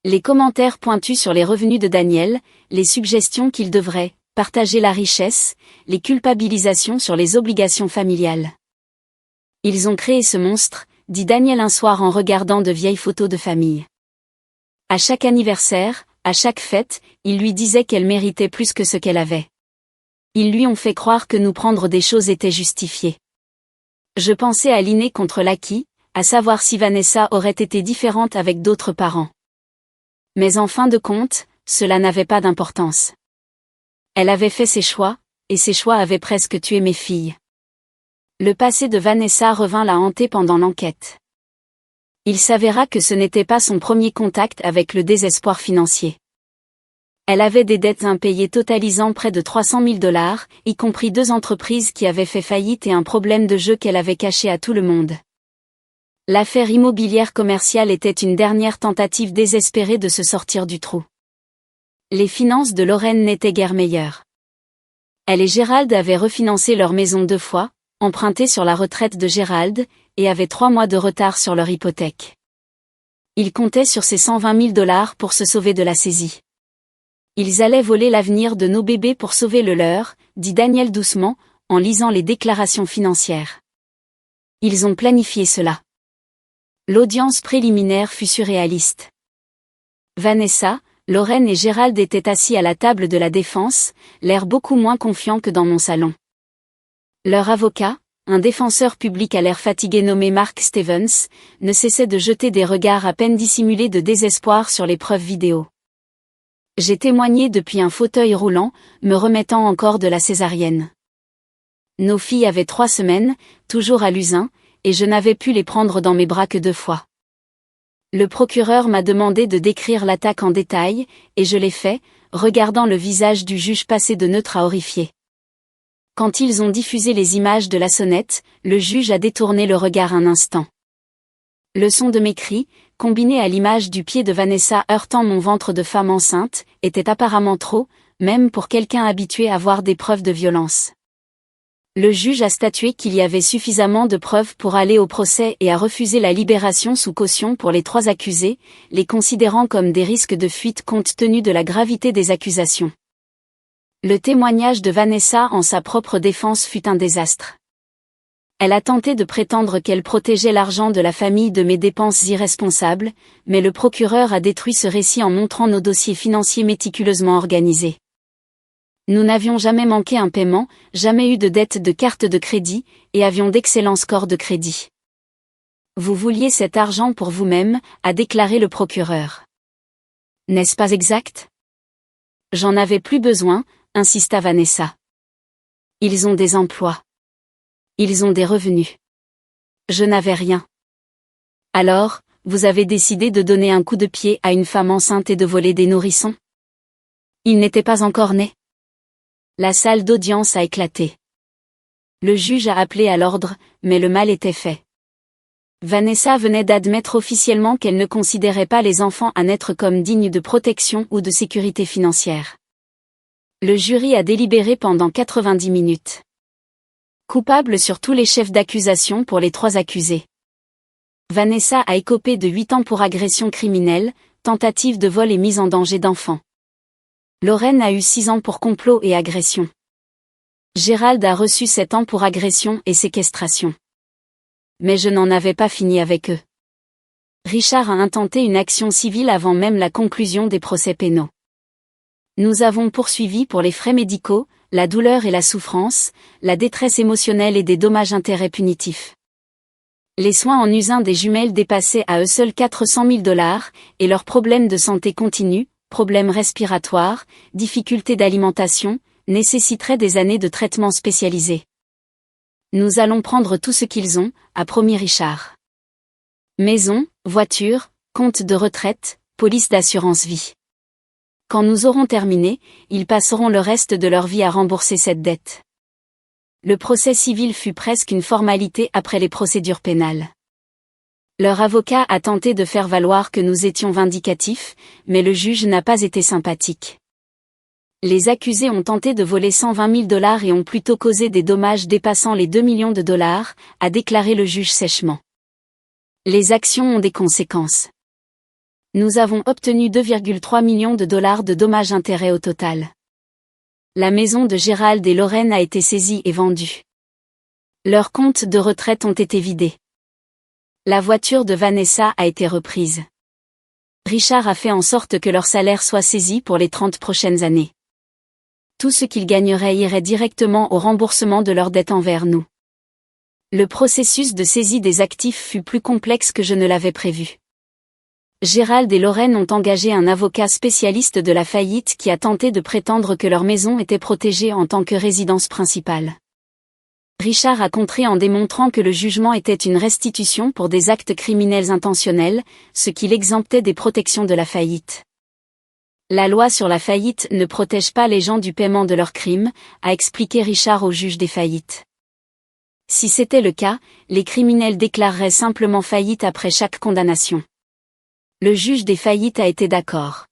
Les commentaires pointus sur les revenus de Daniel, les suggestions qu'il devrait partager la richesse, les culpabilisations sur les obligations familiales. Ils ont créé ce monstre, dit Daniel un soir en regardant de vieilles photos de famille. À chaque anniversaire, à chaque fête, ils lui disaient qu'elle méritait plus que ce qu'elle avait. Ils lui ont fait croire que nous prendre des choses était justifié. Je pensais à l'inné contre l'acquis, à savoir si Vanessa aurait été différente avec d'autres parents. Mais en fin de compte, cela n'avait pas d'importance. Elle avait fait ses choix, et ses choix avaient presque tué mes filles. Le passé de Vanessa revint la hanter pendant l'enquête. Il s'avéra que ce n'était pas son premier contact avec le désespoir financier. Elle avait des dettes impayées totalisant près de 300 000 $, y compris 2 entreprises qui avaient fait faillite et un problème de jeu qu'elle avait caché à tout le monde. L'affaire immobilière commerciale était une dernière tentative désespérée de se sortir du trou. Les finances de Lorraine n'étaient guère meilleures. Elle et Gérald avaient refinancé leur maison 2 fois, emprunté sur la retraite de Gérald, et avaient 3 mois de retard sur leur hypothèque. Ils comptaient sur ces 120 000 $ pour se sauver de la saisie. Ils allaient voler l'avenir de nos bébés pour sauver le leur, dit Daniel doucement, en lisant les déclarations financières. Ils ont planifié cela. L'audience préliminaire fut surréaliste. Vanessa, Lorraine et Gérald étaient assis à la table de la défense, l'air beaucoup moins confiant que dans mon salon. Leur avocat, un défenseur public à l'air fatigué nommé Mark Stevens, ne cessait de jeter des regards à peine dissimulés de désespoir sur les preuves vidéo. J'ai témoigné depuis un fauteuil roulant, me remettant encore de la césarienne. Nos filles avaient 3 semaines, toujours à l'usin, et je n'avais pu les prendre dans mes bras que 2 fois. Le procureur m'a demandé de décrire l'attaque en détail, et je l'ai fait, regardant le visage du juge passé de neutre à horrifié. Quand ils ont diffusé les images de la sonnette, le juge a détourné le regard un instant. Le son de mes cris, combiné à l'image du pied de Vanessa heurtant mon ventre de femme enceinte, était apparemment trop, même pour quelqu'un habitué à voir des preuves de violence. Le juge a statué qu'il y avait suffisamment de preuves pour aller au procès et a refusé la libération sous caution pour les 3 accusés, les considérant comme des risques de fuite compte tenu de la gravité des accusations. Le témoignage de Vanessa en sa propre défense fut un désastre. Elle a tenté de prétendre qu'elle protégeait l'argent de la famille de mes dépenses irresponsables, mais le procureur a détruit ce récit en montrant nos dossiers financiers méticuleusement organisés. Nous n'avions jamais manqué un paiement, jamais eu de dette de carte de crédit, et avions d'excellents scores de crédit. Vous vouliez cet argent pour vous-même, a déclaré le procureur. N'est-ce pas exact? J'en avais plus besoin, insista Vanessa. Ils ont des emplois. Ils ont des revenus. Je n'avais rien. Alors, vous avez décidé de donner un coup de pied à une femme enceinte et de voler des nourrissons? Ils n'étaient pas encore nés. La salle d'audience a éclaté. Le juge a appelé à l'ordre, mais le mal était fait. Vanessa venait d'admettre officiellement qu'elle ne considérait pas les enfants à naître comme dignes de protection ou de sécurité financière. Le jury a délibéré pendant 90 minutes. Coupable sur tous les chefs d'accusation pour les 3 accusés. Vanessa a écopé de 8 ans pour agression criminelle, tentative de vol et mise en danger d'enfants. Lorraine a eu 6 ans pour complot et agression. Gérald a reçu 7 ans pour agression et séquestration. Mais je n'en avais pas fini avec eux. Richard a intenté une action civile avant même la conclusion des procès pénaux. Nous avons poursuivi pour les frais médicaux, la douleur et la souffrance, la détresse émotionnelle et des dommages-intérêts punitifs. Les soins en usin des jumelles dépassaient à eux seuls 400 000 $, et leurs problèmes de santé continus, problèmes respiratoires, difficultés d'alimentation, nécessiteraient des années de traitement spécialisés. Nous allons prendre tout ce qu'ils ont, a promis Richard. Maison, voiture, compte de retraite, police d'assurance vie. Quand nous aurons terminé, ils passeront le reste de leur vie à rembourser cette dette. Le procès civil fut presque une formalité après les procédures pénales. Leur avocat a tenté de faire valoir que nous étions vindicatifs, mais le juge n'a pas été sympathique. Les accusés ont tenté de voler 120 000 $ et ont plutôt causé des dommages dépassant les 2 millions de $, a déclaré le juge sèchement. Les actions ont des conséquences. Nous avons obtenu 2,3 millions de $ de dommages-intérêts au total. La maison de Gérald et Lorraine a été saisie et vendue. Leurs comptes de retraite ont été vidés. La voiture de Vanessa a été reprise. Richard a fait en sorte que leur salaire soit saisi pour les 30 prochaines années. Tout ce qu'ils gagneraient irait directement au remboursement de leurs dettes envers nous. Le processus de saisie des actifs fut plus complexe que je ne l'avais prévu. Gérald et Lorraine ont engagé un avocat spécialiste de la faillite qui a tenté de prétendre que leur maison était protégée en tant que résidence principale. Richard a contré en démontrant que le jugement était une restitution pour des actes criminels intentionnels, ce qui l'exemptait des protections de la faillite. La loi sur la faillite ne protège pas les gens du paiement de leurs crimes, a expliqué Richard au juge des faillites. Si c'était le cas, les criminels déclareraient simplement faillite après chaque condamnation. Le juge des faillites a été d'accord.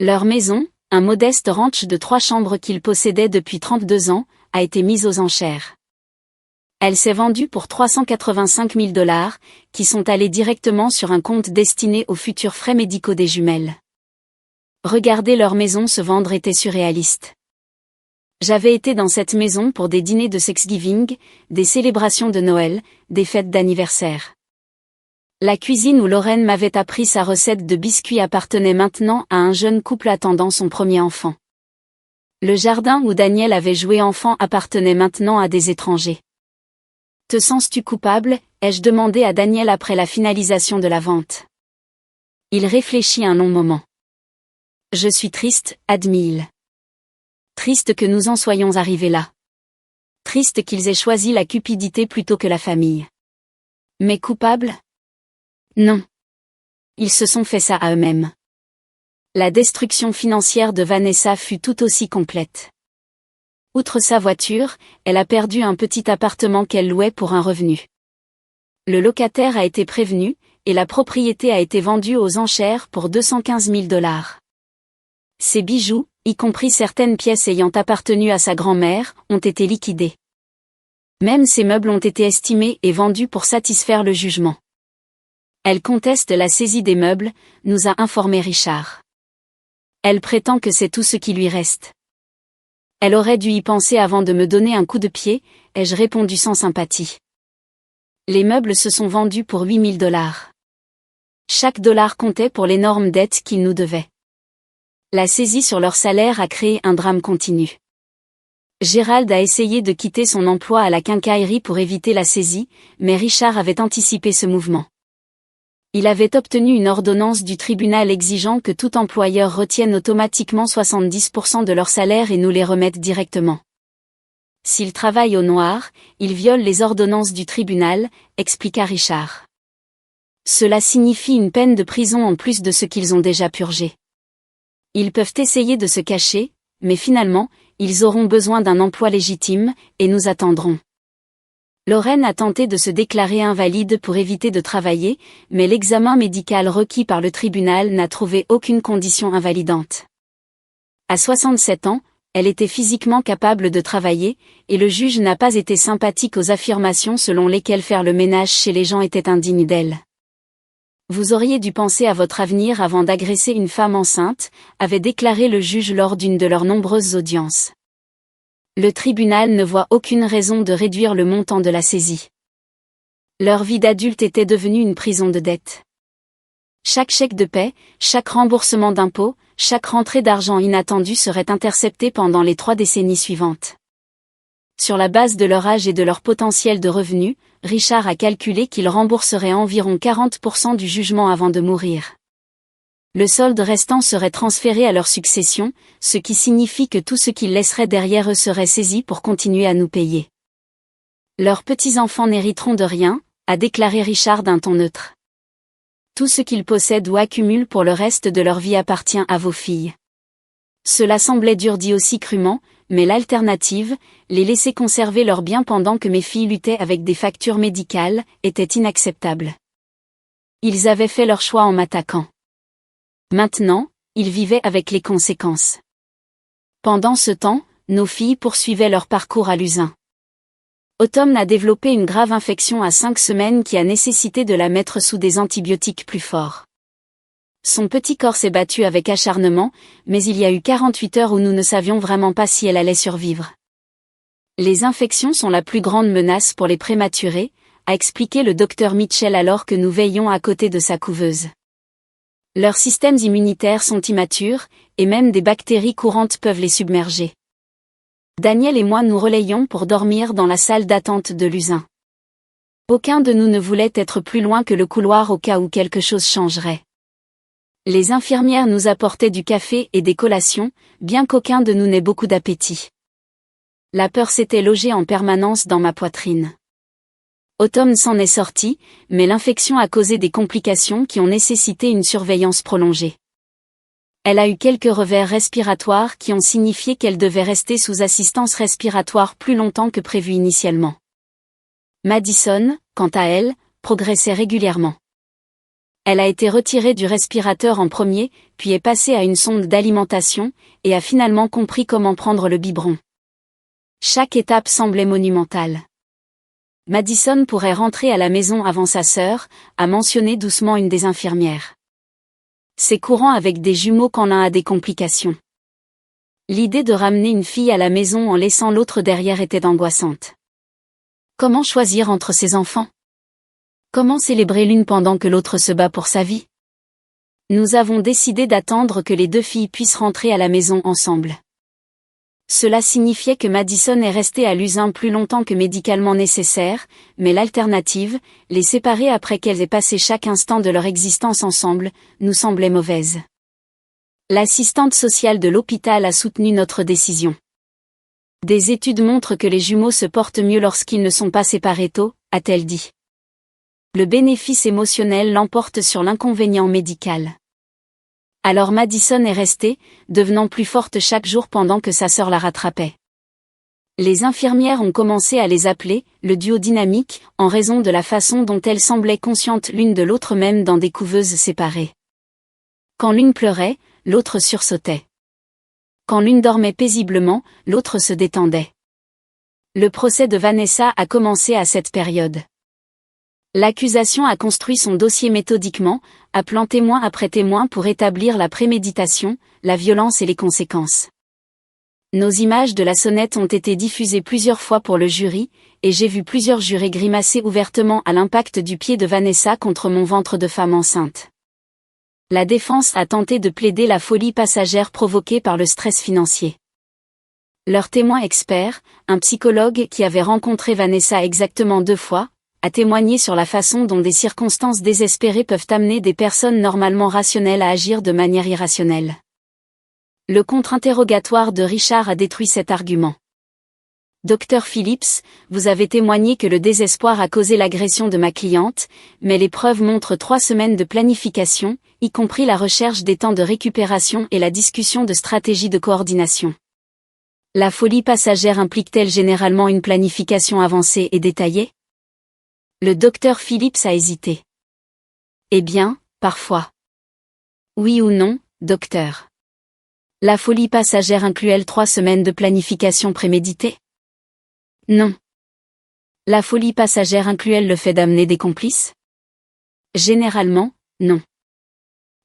Leur maison, Un modeste ranch de 3 chambres qu'il possédait depuis 32 ans, a été mise aux enchères. Elle s'est vendue pour 385 000 $, qui sont allés directement sur un compte destiné aux futurs frais médicaux des jumelles. Regarder leur maison se vendre était surréaliste. J'avais été dans cette maison pour des dîners de Thanksgiving, des célébrations de Noël, des fêtes d'anniversaire. La cuisine où Lorraine m'avait appris sa recette de biscuits appartenait maintenant à un jeune couple attendant son premier enfant. Le jardin où Daniel avait joué enfant appartenait maintenant à des étrangers. « Te sens-tu coupable ?» ai-je demandé à Daniel après la finalisation de la vente. Il réfléchit un long moment. « Je suis triste, admit-il. Triste que nous en soyons arrivés là. Triste qu'ils aient choisi la cupidité plutôt que la famille. Mais coupable ? Non. Ils se sont fait ça à eux-mêmes. La destruction financière de Vanessa fut tout aussi complète. Outre sa voiture, elle a perdu un petit appartement qu'elle louait pour un revenu. Le locataire a été prévenu, et la propriété a été vendue aux enchères pour 215 000 $. Ses bijoux, y compris certaines pièces ayant appartenu à sa grand-mère, ont été liquidés. Même ses meubles ont été estimés et vendus pour satisfaire le jugement. Elle conteste la saisie des meubles, nous a informé Richard. Elle prétend que c'est tout ce qui lui reste. Elle aurait dû y penser avant de me donner un coup de pied, ai-je répondu sans sympathie. Les meubles se sont vendus pour 8 000 $. Chaque dollar comptait pour l'énorme dette qu'ils nous devaient. La saisie sur leur salaire a créé un drame continu. Gérald a essayé de quitter son emploi à la quincaillerie pour éviter la saisie, mais Richard avait anticipé ce mouvement. Il avait obtenu une ordonnance du tribunal exigeant que tout employeur retienne automatiquement 70% de leur salaire et nous les remette directement. S'ils travaillent au noir, ils violent les ordonnances du tribunal, expliqua Richard. Cela signifie une peine de prison en plus de ce qu'ils ont déjà purgé. Ils peuvent essayer de se cacher, mais finalement, ils auront besoin d'un emploi légitime, et nous attendrons. Lorraine a tenté de se déclarer invalide pour éviter de travailler, mais l'examen médical requis par le tribunal n'a trouvé aucune condition invalidante. À 67 ans, elle était physiquement capable de travailler, et le juge n'a pas été sympathique aux affirmations selon lesquelles faire le ménage chez les gens était indigne d'elle. Vous auriez dû penser à votre avenir avant d'agresser une femme enceinte, avait déclaré le juge lors d'une de leurs nombreuses audiences. Le tribunal ne voit aucune raison de réduire le montant de la saisie. Leur vie d'adulte était devenue une prison de dettes. Chaque chèque de paie, chaque remboursement d'impôts, chaque rentrée d'argent inattendue serait interceptée pendant les 3 décennies suivantes. Sur la base de leur âge et de leur potentiel de revenus, Richard a calculé qu'il rembourserait environ 40% du jugement avant de mourir. Le solde restant serait transféré à leur succession, ce qui signifie que tout ce qu'ils laisseraient derrière eux serait saisi pour continuer à nous payer. Leurs petits-enfants n'hériteront de rien, a déclaré Richard d'un ton neutre. Tout ce qu'ils possèdent ou accumulent pour le reste de leur vie appartient à vos filles. Cela semblait dur dit aussi crûment, mais l'alternative, les laisser conserver leurs biens pendant que mes filles luttaient avec des factures médicales, était inacceptable. Ils avaient fait leur choix en m'attaquant. Maintenant, ils vivaient avec les conséquences. Pendant ce temps, nos filles poursuivaient leur parcours à l'usin. Autumn a développé une grave infection à 5 semaines qui a nécessité de la mettre sous des antibiotiques plus forts. Son petit corps s'est battu avec acharnement, mais il y a eu 48 heures où nous ne savions vraiment pas si elle allait survivre. Les infections sont la plus grande menace pour les prématurés, a expliqué le docteur Mitchell alors que nous veillions à côté de sa couveuse. Leurs systèmes immunitaires sont immatures, et même des bactéries courantes peuvent les submerger. Daniel et moi nous relayons pour dormir dans la salle d'attente de l'usin. Aucun de nous ne voulait être plus loin que le couloir au cas où quelque chose changerait. Les infirmières nous apportaient du café et des collations, bien qu'aucun de nous n'ait beaucoup d'appétit. La peur s'était logée en permanence dans ma poitrine. Autumn s'en est sortie, mais l'infection a causé des complications qui ont nécessité une surveillance prolongée. Elle a eu quelques revers respiratoires qui ont signifié qu'elle devait rester sous assistance respiratoire plus longtemps que prévu initialement. Madison, quant à elle, progressait régulièrement. Elle a été retirée du respirateur en premier, puis est passée à une sonde d'alimentation, et a finalement compris comment prendre le biberon. Chaque étape semblait monumentale. Madison pourrait rentrer à la maison avant sa sœur, a mentionné doucement une des infirmières. C'est courant avec des jumeaux quand l'un a des complications. L'idée de ramener une fille à la maison en laissant l'autre derrière était angoissante. Comment choisir entre ses enfants? Comment célébrer l'une pendant que l'autre se bat pour sa vie? Nous avons décidé d'attendre que les deux filles puissent rentrer à la maison ensemble. Cela signifiait que Madison est restée à l'USIN plus longtemps que médicalement nécessaire, mais l'alternative, les séparer après qu'elles aient passé chaque instant de leur existence ensemble, nous semblait mauvaise. L'assistante sociale de l'hôpital a soutenu notre décision. Des études montrent que les jumeaux se portent mieux lorsqu'ils ne sont pas séparés tôt, a-t-elle dit. Le bénéfice émotionnel l'emporte sur l'inconvénient médical. Alors Madison est restée, devenant plus forte chaque jour pendant que sa sœur la rattrapait. Les infirmières ont commencé à les appeler « le duo dynamique » en raison de la façon dont elles semblaient conscientes l'une de l'autre même dans des couveuses séparées. Quand l'une pleurait, l'autre sursautait. Quand l'une dormait paisiblement, l'autre se détendait. Le procès de Vanessa a commencé à cette période. L'accusation a construit son dossier méthodiquement, appelant témoin après témoin pour établir la préméditation, la violence et les conséquences. Nos images de la sonnette ont été diffusées plusieurs fois pour le jury, et j'ai vu plusieurs jurés grimacer ouvertement à l'impact du pied de Vanessa contre mon ventre de femme enceinte. La défense a tenté de plaider la folie passagère provoquée par le stress financier. Leur témoin expert, un psychologue qui avait rencontré Vanessa exactement 2 fois, a témoigné sur la façon dont des circonstances désespérées peuvent amener des personnes normalement rationnelles à agir de manière irrationnelle. Le contre-interrogatoire de Richard a détruit cet argument. Dr Phillips, vous avez témoigné que le désespoir a causé l'agression de ma cliente, mais les preuves montrent 3 semaines de planification, y compris la recherche des temps de récupération et la discussion de stratégies de coordination. La folie passagère implique-t-elle généralement une planification avancée et détaillée? Le docteur Phillips a hésité. Eh bien, parfois. Oui ou non, docteur? La folie passagère inclut-elle 3 semaines de planification préméditée? Non. La folie passagère inclut-elle le fait d'amener des complices? Généralement, non.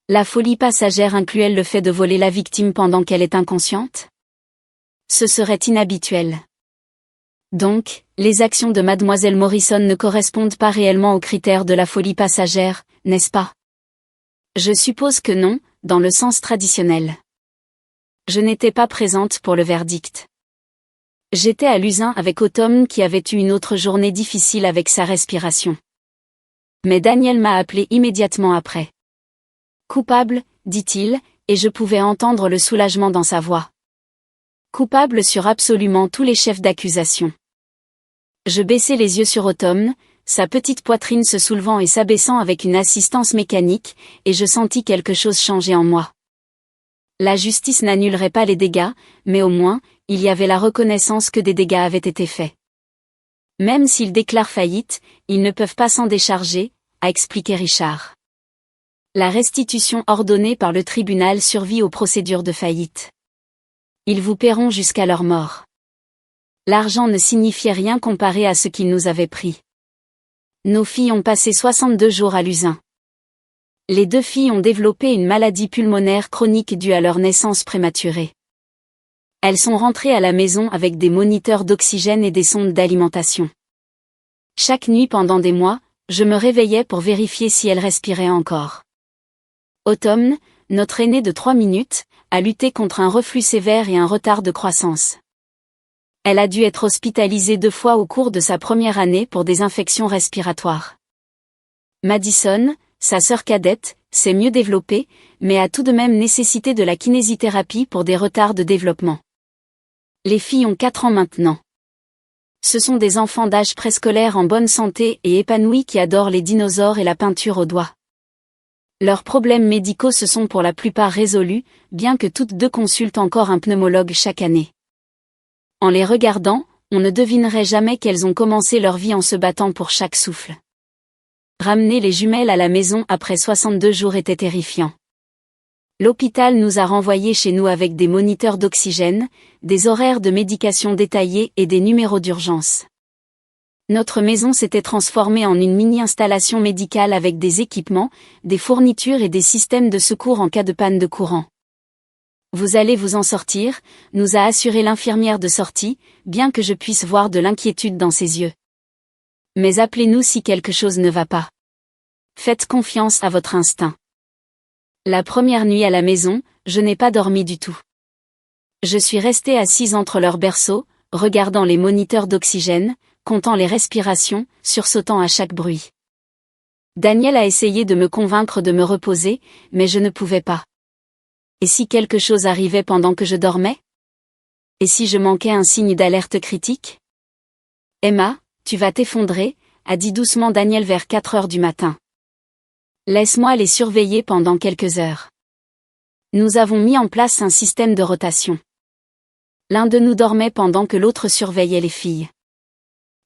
La folie passagère inclut-elle le fait de voler la victime pendant qu'elle est inconsciente? Ce serait inhabituel. Donc, les actions de Mademoiselle Morrison ne correspondent pas réellement aux critères de la folie passagère, n'est-ce pas? Je suppose que non, dans le sens traditionnel. Je n'étais pas présente pour le verdict. J'étais à l'USIN avec Autumn qui avait eu une autre journée difficile avec sa respiration. Mais Daniel m'a appelé immédiatement après. Coupable, dit-il, et je pouvais entendre le soulagement dans sa voix. Coupable sur absolument tous les chefs d'accusation. Je baissai les yeux sur Autumn, sa petite poitrine se soulevant et s'abaissant avec une assistance mécanique, et je sentis quelque chose changer en moi. La justice n'annulerait pas les dégâts, mais au moins, il y avait la reconnaissance que des dégâts avaient été faits. Même s'ils déclarent faillite, ils ne peuvent pas s'en décharger, a expliqué Richard. La restitution ordonnée par le tribunal survit aux procédures de faillite. Ils vous paieront jusqu'à leur mort. L'argent ne signifiait rien comparé à ce qu'ils nous avaient pris. Nos filles ont passé 62 jours à l'USIN. Les 2 filles ont développé une maladie pulmonaire chronique due à leur naissance prématurée. Elles sont rentrées à la maison avec des moniteurs d'oxygène et des sondes d'alimentation. Chaque nuit pendant des mois, je me réveillais pour vérifier si elles respiraient encore. Autumn, notre aînée de 3 minutes, a lutté contre un reflux sévère et un retard de croissance. Elle a dû être hospitalisée 2 fois au cours de sa première année pour des infections respiratoires. Madison, sa sœur cadette, s'est mieux développée, mais a tout de même nécessité de la kinésithérapie pour des retards de développement. Les filles ont 4 ans maintenant. Ce sont des enfants d'âge préscolaire en bonne santé et épanouis qui adorent les dinosaures et la peinture au doigt. Leurs problèmes médicaux se sont pour la plupart résolus, bien que toutes 2 consultent encore un pneumologue chaque année. En les regardant, on ne devinerait jamais qu'elles ont commencé leur vie en se battant pour chaque souffle. Ramener les jumelles à la maison après 62 jours était terrifiant. L'hôpital nous a renvoyés chez nous avec des moniteurs d'oxygène, des horaires de médication détaillés et des numéros d'urgence. Notre maison s'était transformée en une mini-installation médicale avec des équipements, des fournitures et des systèmes de secours en cas de panne de courant. Vous allez vous en sortir, nous a assuré l'infirmière de sortie, bien que je puisse voir de l'inquiétude dans ses yeux. Mais appelez-nous si quelque chose ne va pas. Faites confiance à votre instinct. La première nuit à la maison, je n'ai pas dormi du tout. Je suis restée assise entre leurs berceaux, regardant les moniteurs d'oxygène, comptant les respirations, sursautant à chaque bruit. Daniel a essayé de me convaincre de me reposer, mais je ne pouvais pas. Et si quelque chose arrivait pendant que je dormais? Et si je manquais un signe d'alerte critique? Emma, tu vas t'effondrer, a dit doucement Daniel vers 4 heures du matin. Laisse-moi les surveiller pendant quelques heures. Nous avons mis en place un système de rotation. L'un de nous dormait pendant que l'autre surveillait les filles.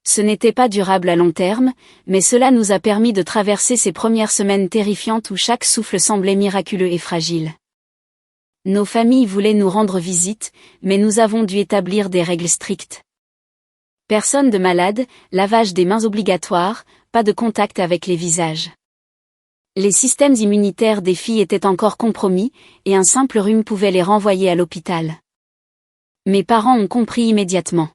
Ce n'était pas durable à long terme, mais cela nous a permis de traverser ces premières semaines terrifiantes où chaque souffle semblait miraculeux et fragile. Nos familles voulaient nous rendre visite, mais nous avons dû établir des règles strictes. Personne de malade, lavage des mains obligatoire, pas de contact avec les visages. Les systèmes immunitaires des filles étaient encore compromis, et un simple rhume pouvait les renvoyer à l'hôpital. Mes parents ont compris immédiatement.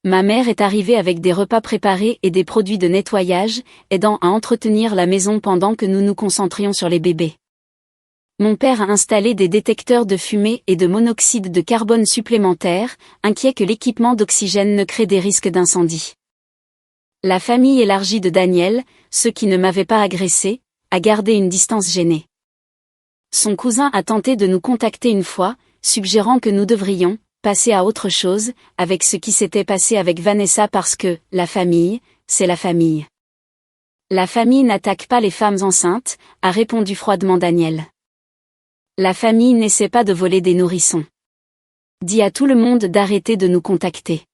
Ma mère est arrivée avec des repas préparés et des produits de nettoyage, aidant à entretenir la maison pendant que nous nous concentrions sur les bébés. Mon père a installé des détecteurs de fumée et de monoxyde de carbone supplémentaires, inquiet que l'équipement d'oxygène ne crée des risques d'incendie. La famille élargie de Daniel, ceux qui ne m'avaient pas agressé, a gardé une distance gênée. Son cousin a tenté de nous contacter une fois, suggérant que nous devrions passer à autre chose, avec ce qui s'était passé avec Vanessa parce que, la famille, c'est la famille. La famille n'attaque pas les femmes enceintes, a répondu froidement Daniel. La famille n'essaie pas de voler des nourrissons. Dis à tout le monde d'arrêter de nous contacter.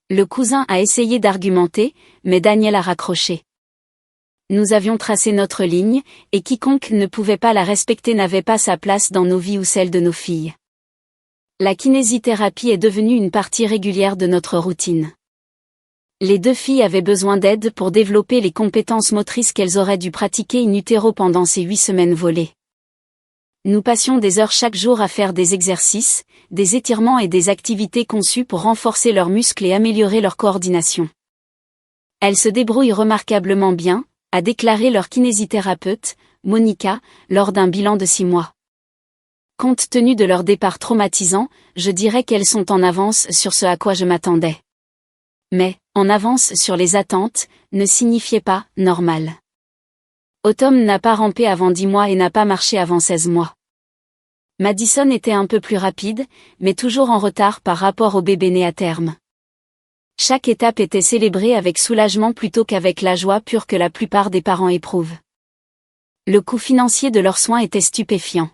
Le cousin a essayé d'argumenter, mais Daniel a raccroché. Nous avions tracé notre ligne, et quiconque ne pouvait pas la respecter n'avait pas sa place dans nos vies ou celle de nos filles. La kinésithérapie est devenue une partie régulière de notre routine. Les 2 filles avaient besoin d'aide pour développer les compétences motrices qu'elles auraient dû pratiquer in utero pendant ces 8 semaines volées. Nous passions des heures chaque jour à faire des exercices, des étirements et des activités conçues pour renforcer leurs muscles et améliorer leur coordination. Elles se débrouillent remarquablement bien, a déclaré leur kinésithérapeute, Monica, lors d'un bilan de 6 mois. Compte tenu de leur départ traumatisant, je dirais qu'elles sont en avance sur ce à quoi je m'attendais. Mais, en avance sur les attentes, ne signifiait pas « normal ». Autumn n'a pas rampé avant 10 mois et n'a pas marché avant 16 mois. Madison était un peu plus rapide, mais toujours en retard par rapport au bébé né à terme. Chaque étape était célébrée avec soulagement plutôt qu'avec la joie pure que la plupart des parents éprouvent. Le coût financier de leurs soins était stupéfiant.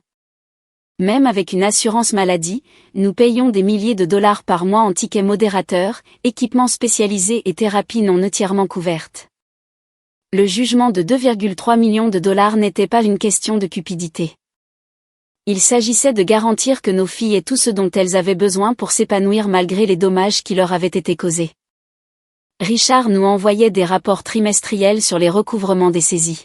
Même avec une assurance maladie, nous payions des milliers de dollars par mois en tickets modérateurs, équipements spécialisés et thérapies non entièrement couvertes. Le jugement de 2,3 millions de dollars n'était pas une question de cupidité. Il s'agissait de garantir que nos filles aient tout ce dont elles avaient besoin pour s'épanouir malgré les dommages qui leur avaient été causés. Richard nous envoyait des rapports trimestriels sur les recouvrements des saisies.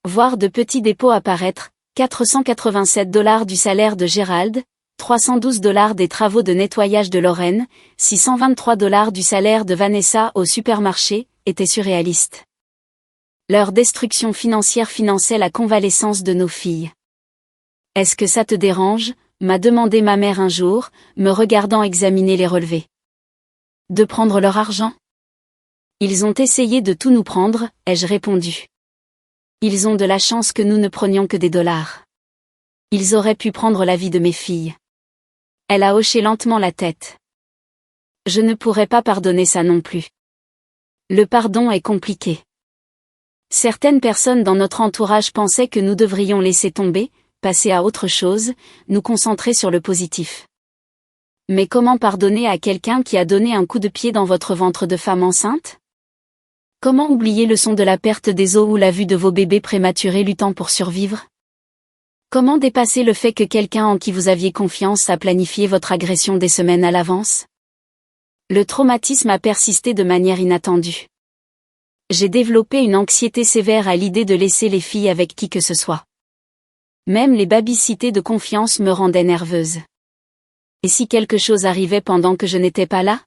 Voir de petits dépôts apparaître, 487 $ du salaire de Gérald, 312 $ des travaux de nettoyage de Lorraine, 623 $ du salaire de Vanessa au supermarché, étaient surréalistes. Leur destruction financière finançait la convalescence de nos filles. « Est-ce que ça te dérange ?» m'a demandé ma mère un jour, me regardant examiner les relevés. « De prendre leur argent ? » « Ils ont essayé de tout nous prendre, ai-je répondu. Ils ont de la chance que nous ne prenions que des dollars. Ils auraient pu prendre la vie de mes filles. Elle a hoché lentement la tête. Je ne pourrais pas pardonner ça non plus. Le pardon est compliqué. Certaines personnes dans notre entourage pensaient que nous devrions laisser tomber, passer à autre chose, nous concentrer sur le positif. Mais comment pardonner à quelqu'un qui a donné un coup de pied dans votre ventre de femme enceinte ? Comment oublier le son de la perte des os ou la vue de vos bébés prématurés luttant pour survivre? Comment dépasser le fait que quelqu'un en qui vous aviez confiance a planifié votre agression des semaines à l'avance? Le traumatisme a persisté de manière inattendue. J'ai développé une anxiété sévère à l'idée de laisser les filles avec qui que ce soit. Même les babysitters de confiance me rendaient nerveuse. Et si quelque chose arrivait pendant que je n'étais pas là?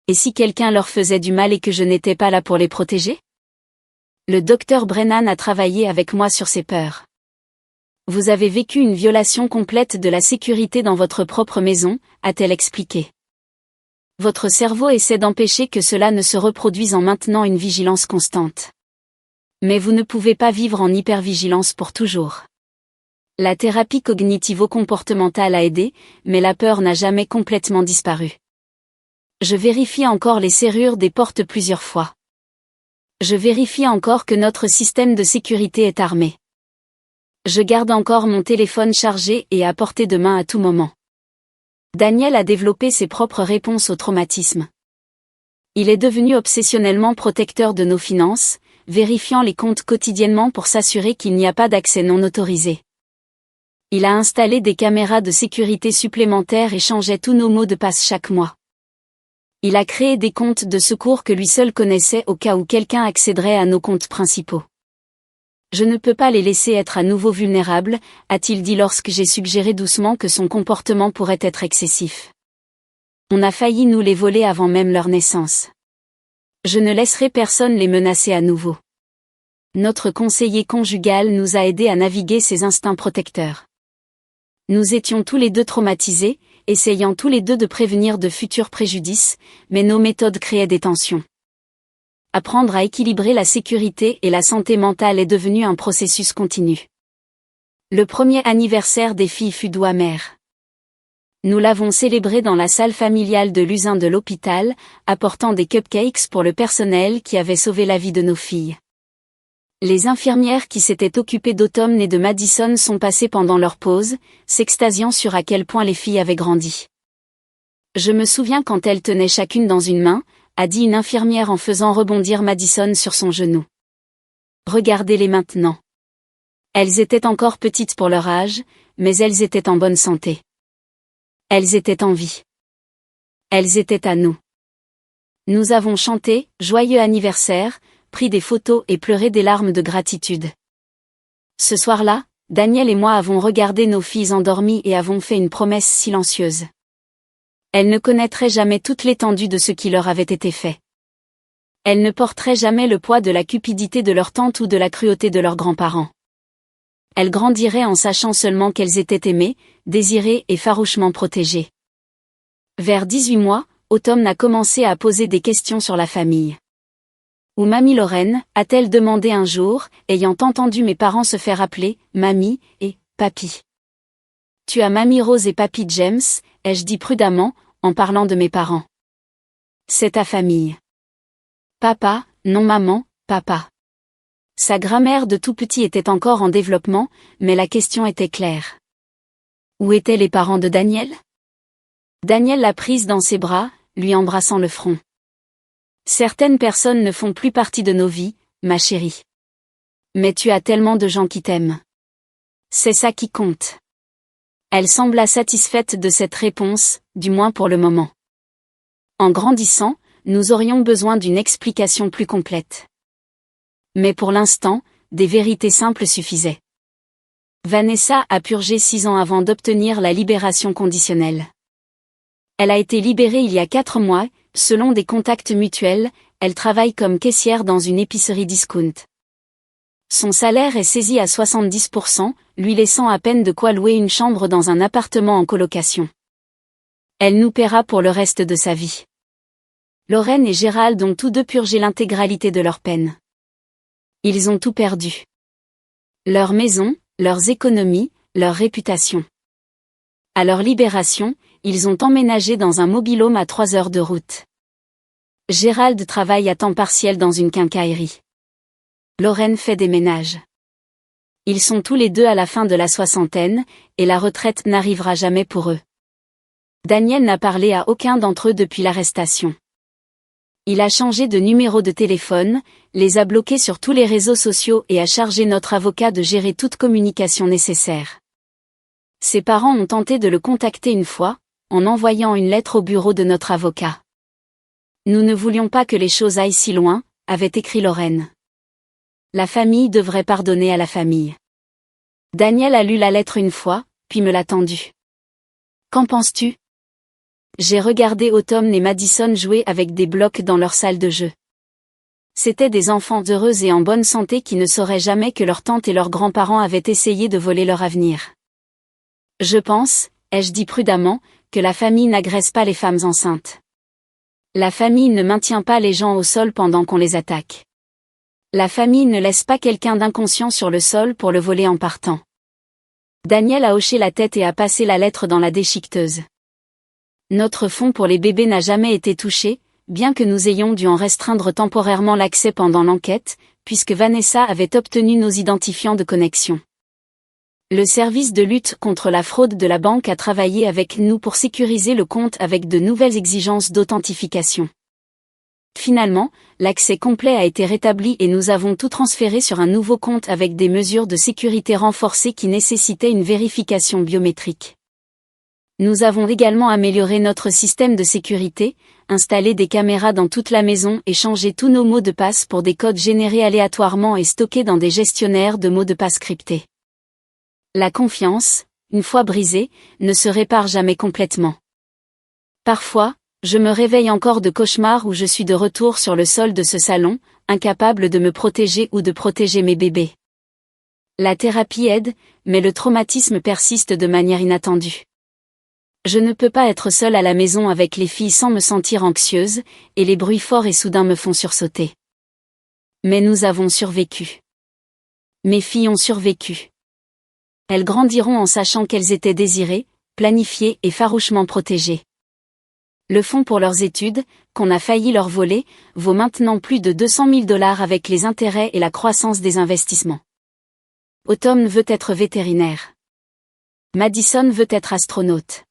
Et si quelqu'un leur faisait du mal et que je n'étais pas là pour les protéger? Le docteur Brennan a travaillé avec moi sur ces peurs. Vous avez vécu une violation complète de la sécurité dans votre propre maison, a-t-elle expliqué. Votre cerveau essaie d'empêcher que cela ne se reproduise en maintenant une vigilance constante. Mais vous ne pouvez pas vivre en hypervigilance pour toujours. La thérapie cognitivo-comportementale a aidé, mais la peur n'a jamais complètement disparu. Je vérifie encore les serrures des portes plusieurs fois. Je vérifie encore que notre système de sécurité est armé. Je garde encore mon téléphone chargé et à portée de main à tout moment. Daniel a développé ses propres réponses au traumatisme. Il est devenu obsessionnellement protecteur de nos finances, vérifiant les comptes quotidiennement pour s'assurer qu'il n'y a pas d'accès non autorisé. Il a installé des caméras de sécurité supplémentaires et changeait tous nos mots de passe chaque mois. Il a créé des comptes de secours que lui seul connaissait au cas où quelqu'un accéderait à nos comptes principaux. Je ne peux pas les laisser être à nouveau vulnérables, a-t-il dit lorsque j'ai suggéré doucement que son comportement pourrait être excessif. On a failli nous les voler avant même leur naissance. Je ne laisserai personne les menacer à nouveau. Notre conseiller conjugal nous a aidés à naviguer ces instincts protecteurs. Nous étions tous les deux traumatisés, essayant tous les deux de prévenir de futurs préjudices, mais nos méthodes créaient des tensions. Apprendre à équilibrer la sécurité et la santé mentale est devenu un processus continu. Le premier anniversaire des filles fut doux amer. Nous l'avons célébré dans la salle familiale de l'usin de l'hôpital, apportant des cupcakes pour le personnel qui avait sauvé la vie de nos filles. Les infirmières qui s'étaient occupées d'Autumn et de Madison sont passées pendant leur pause, s'extasiant sur à quel point les filles avaient grandi. Je me souviens quand elles tenaient chacune dans une main, a dit une infirmière en faisant rebondir Madison sur son genou. Regardez-les maintenant. Elles étaient encore petites pour leur âge, mais elles étaient en bonne santé. Elles étaient en vie. Elles étaient à nous. Nous avons chanté « Joyeux anniversaire », pris des photos et pleuré des larmes de gratitude. Ce soir-là, Daniel et moi avons regardé nos filles endormies et avons fait une promesse silencieuse. Elles ne connaîtraient jamais toute l'étendue de ce qui leur avait été fait. Elles ne porteraient jamais le poids de la cupidité de leur tante ou de la cruauté de leurs grands-parents. Elles grandiraient en sachant seulement qu'elles étaient aimées, désirées et farouchement protégées. Vers 18 mois, Autumn a commencé à poser des questions sur la famille. Où Mamie Lorraine, a-t-elle demandé un jour, ayant entendu mes parents se faire appeler « Mamie » et « Papy ». Tu as Mamie Rose et Papy James, ai-je dit prudemment, en parlant de mes parents. C'est ta famille. Papa, non maman, papa. Sa grammaire de tout petit était encore en développement, mais la question était claire. Où étaient les parents de Daniel? Daniel l'a prise dans ses bras, lui embrassant le front. Certaines personnes ne font plus partie de nos vies, ma chérie. Mais tu as tellement de gens qui t'aiment. C'est ça qui compte. Elle sembla satisfaite de cette réponse, du moins pour le moment. En grandissant, nous aurions besoin d'une explication plus complète. Mais pour l'instant, des vérités simples suffisaient. Vanessa a purgé 6 ans avant d'obtenir la libération conditionnelle. Elle a été libérée il y a 4 mois, selon des contacts mutuels, elle travaille comme caissière dans une épicerie discount. Son salaire est saisi à 70%, lui laissant à peine de quoi louer une chambre dans un appartement en colocation. Elle nous paiera pour le reste de sa vie. Lorraine et Gérald ont tous deux purgé l'intégralité de leur peine. Ils ont tout perdu. Leur maison, leurs économies, leur réputation. À leur libération, ils ont emménagé dans un mobil-home à 3 heures de route. Gérald travaille à temps partiel dans une quincaillerie. Lorraine fait des ménages. Ils sont tous les deux à la fin de la soixantaine, et la retraite n'arrivera jamais pour eux. Daniel n'a parlé à aucun d'entre eux depuis l'arrestation. Il a changé de numéro de téléphone, les a bloqués sur tous les réseaux sociaux et a chargé notre avocat de gérer toute communication nécessaire. Ses parents ont tenté de le contacter une fois, en envoyant une lettre au bureau de notre avocat. Nous ne voulions pas que les choses aillent si loin, avait écrit Lorraine. La famille devrait pardonner à la famille. Daniel a lu la lettre une fois, puis me l'a tendue. Qu'en penses-tu? J'ai regardé Autumn et Madison jouer avec des blocs dans leur salle de jeu. C'étaient des enfants heureux et en bonne santé qui ne sauraient jamais que leur tante et leurs grands-parents avaient essayé de voler leur avenir. Je pense, ai-je dit prudemment, que la famille n'agresse pas les femmes enceintes. La famille ne maintient pas les gens au sol pendant qu'on les attaque. La famille ne laisse pas quelqu'un d'inconscient sur le sol pour le voler en partant. Daniel a hoché la tête et a passé la lettre dans la déchiqueteuse. Notre fonds pour les bébés n'a jamais été touché, bien que nous ayons dû en restreindre temporairement l'accès pendant l'enquête, puisque Vanessa avait obtenu nos identifiants de connexion. Le service de lutte contre la fraude de la banque a travaillé avec nous pour sécuriser le compte avec de nouvelles exigences d'authentification. Finalement, l'accès complet a été rétabli et nous avons tout transféré sur un nouveau compte avec des mesures de sécurité renforcées qui nécessitaient une vérification biométrique. Nous avons également amélioré notre système de sécurité, installé des caméras dans toute la maison et changé tous nos mots de passe pour des codes générés aléatoirement et stockés dans des gestionnaires de mots de passe cryptés. La confiance, une fois brisée, ne se répare jamais complètement. Parfois, je me réveille encore de cauchemars où je suis de retour sur le sol de ce salon, incapable de me protéger ou de protéger mes bébés. La thérapie aide, mais le traumatisme persiste de manière inattendue. Je ne peux pas être seule à la maison avec les filles sans me sentir anxieuse, et les bruits forts et soudains me font sursauter. Mais nous avons survécu. Mes filles ont survécu. Elles grandiront en sachant qu'elles étaient désirées, planifiées et farouchement protégées. Le fonds pour leurs études, qu'on a failli leur voler, vaut maintenant plus de 200 000 $ avec les intérêts et la croissance des investissements. Autumn veut être vétérinaire. Madison veut être astronaute.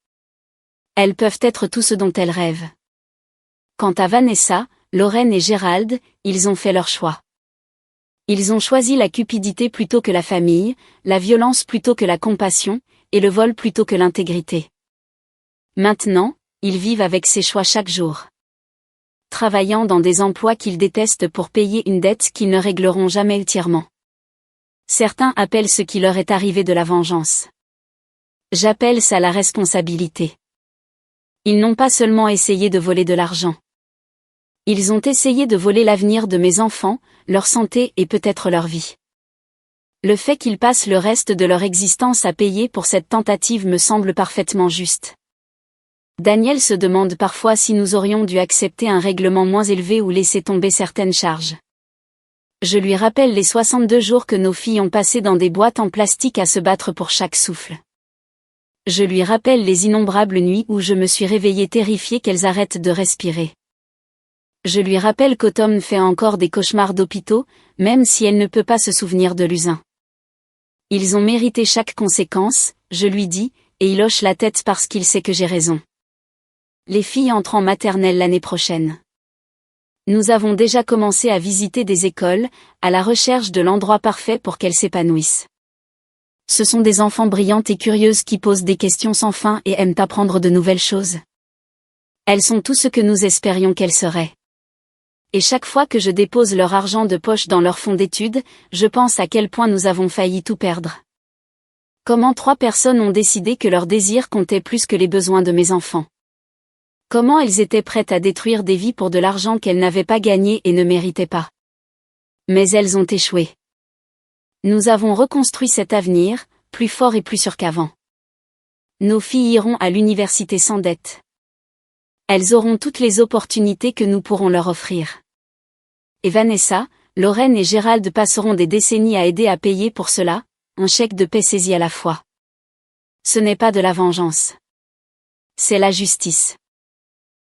Elles peuvent être tout ce dont elles rêvent. Quant à Vanessa, Lorraine et Gérald, ils ont fait leur choix. Ils ont choisi la cupidité plutôt que la famille, la violence plutôt que la compassion, et le vol plutôt que l'intégrité. Maintenant, ils vivent avec ces choix chaque jour. Travaillant dans des emplois qu'ils détestent pour payer une dette qu'ils ne régleront jamais entièrement. Certains appellent ce qui leur est arrivé de la vengeance. J'appelle ça la responsabilité. Ils n'ont pas seulement essayé de voler de l'argent. Ils ont essayé de voler l'avenir de mes enfants, leur santé et peut-être leur vie. Le fait qu'ils passent le reste de leur existence à payer pour cette tentative me semble parfaitement juste. Daniel se demande parfois si nous aurions dû accepter un règlement moins élevé ou laisser tomber certaines charges. Je lui rappelle les 62 jours que nos filles ont passés dans des boîtes en plastique à se battre pour chaque souffle. Je lui rappelle les innombrables nuits où je me suis réveillée terrifiée qu'elles arrêtent de respirer. Je lui rappelle qu'Autumn fait encore des cauchemars d'hôpitaux, même si elle ne peut pas se souvenir de l'usin. Ils ont mérité chaque conséquence, je lui dis, et il hoche la tête parce qu'il sait que j'ai raison. Les filles entrent en maternelle l'année prochaine. Nous avons déjà commencé à visiter des écoles, à la recherche de l'endroit parfait pour qu'elles s'épanouissent. Ce sont des enfants brillantes et curieuses qui posent des questions sans fin et aiment apprendre de nouvelles choses. Elles sont tout ce que nous espérions qu'elles seraient. Et chaque fois que je dépose leur argent de poche dans leur fonds d'études, je pense à quel point nous avons failli tout perdre. Comment 3 personnes ont décidé que leurs désirs comptaient plus que les besoins de mes enfants. Comment elles étaient prêtes à détruire des vies pour de l'argent qu'elles n'avaient pas gagné et ne méritaient pas. Mais elles ont échoué. Nous avons reconstruit cet avenir, plus fort et plus sûr qu'avant. Nos filles iront à l'université sans dette. Elles auront toutes les opportunités que nous pourrons leur offrir. Et Vanessa, Lorraine et Gérald passeront des décennies à aider à payer pour cela, un chèque de paix saisi à la fois. Ce n'est pas de la vengeance. C'est la justice.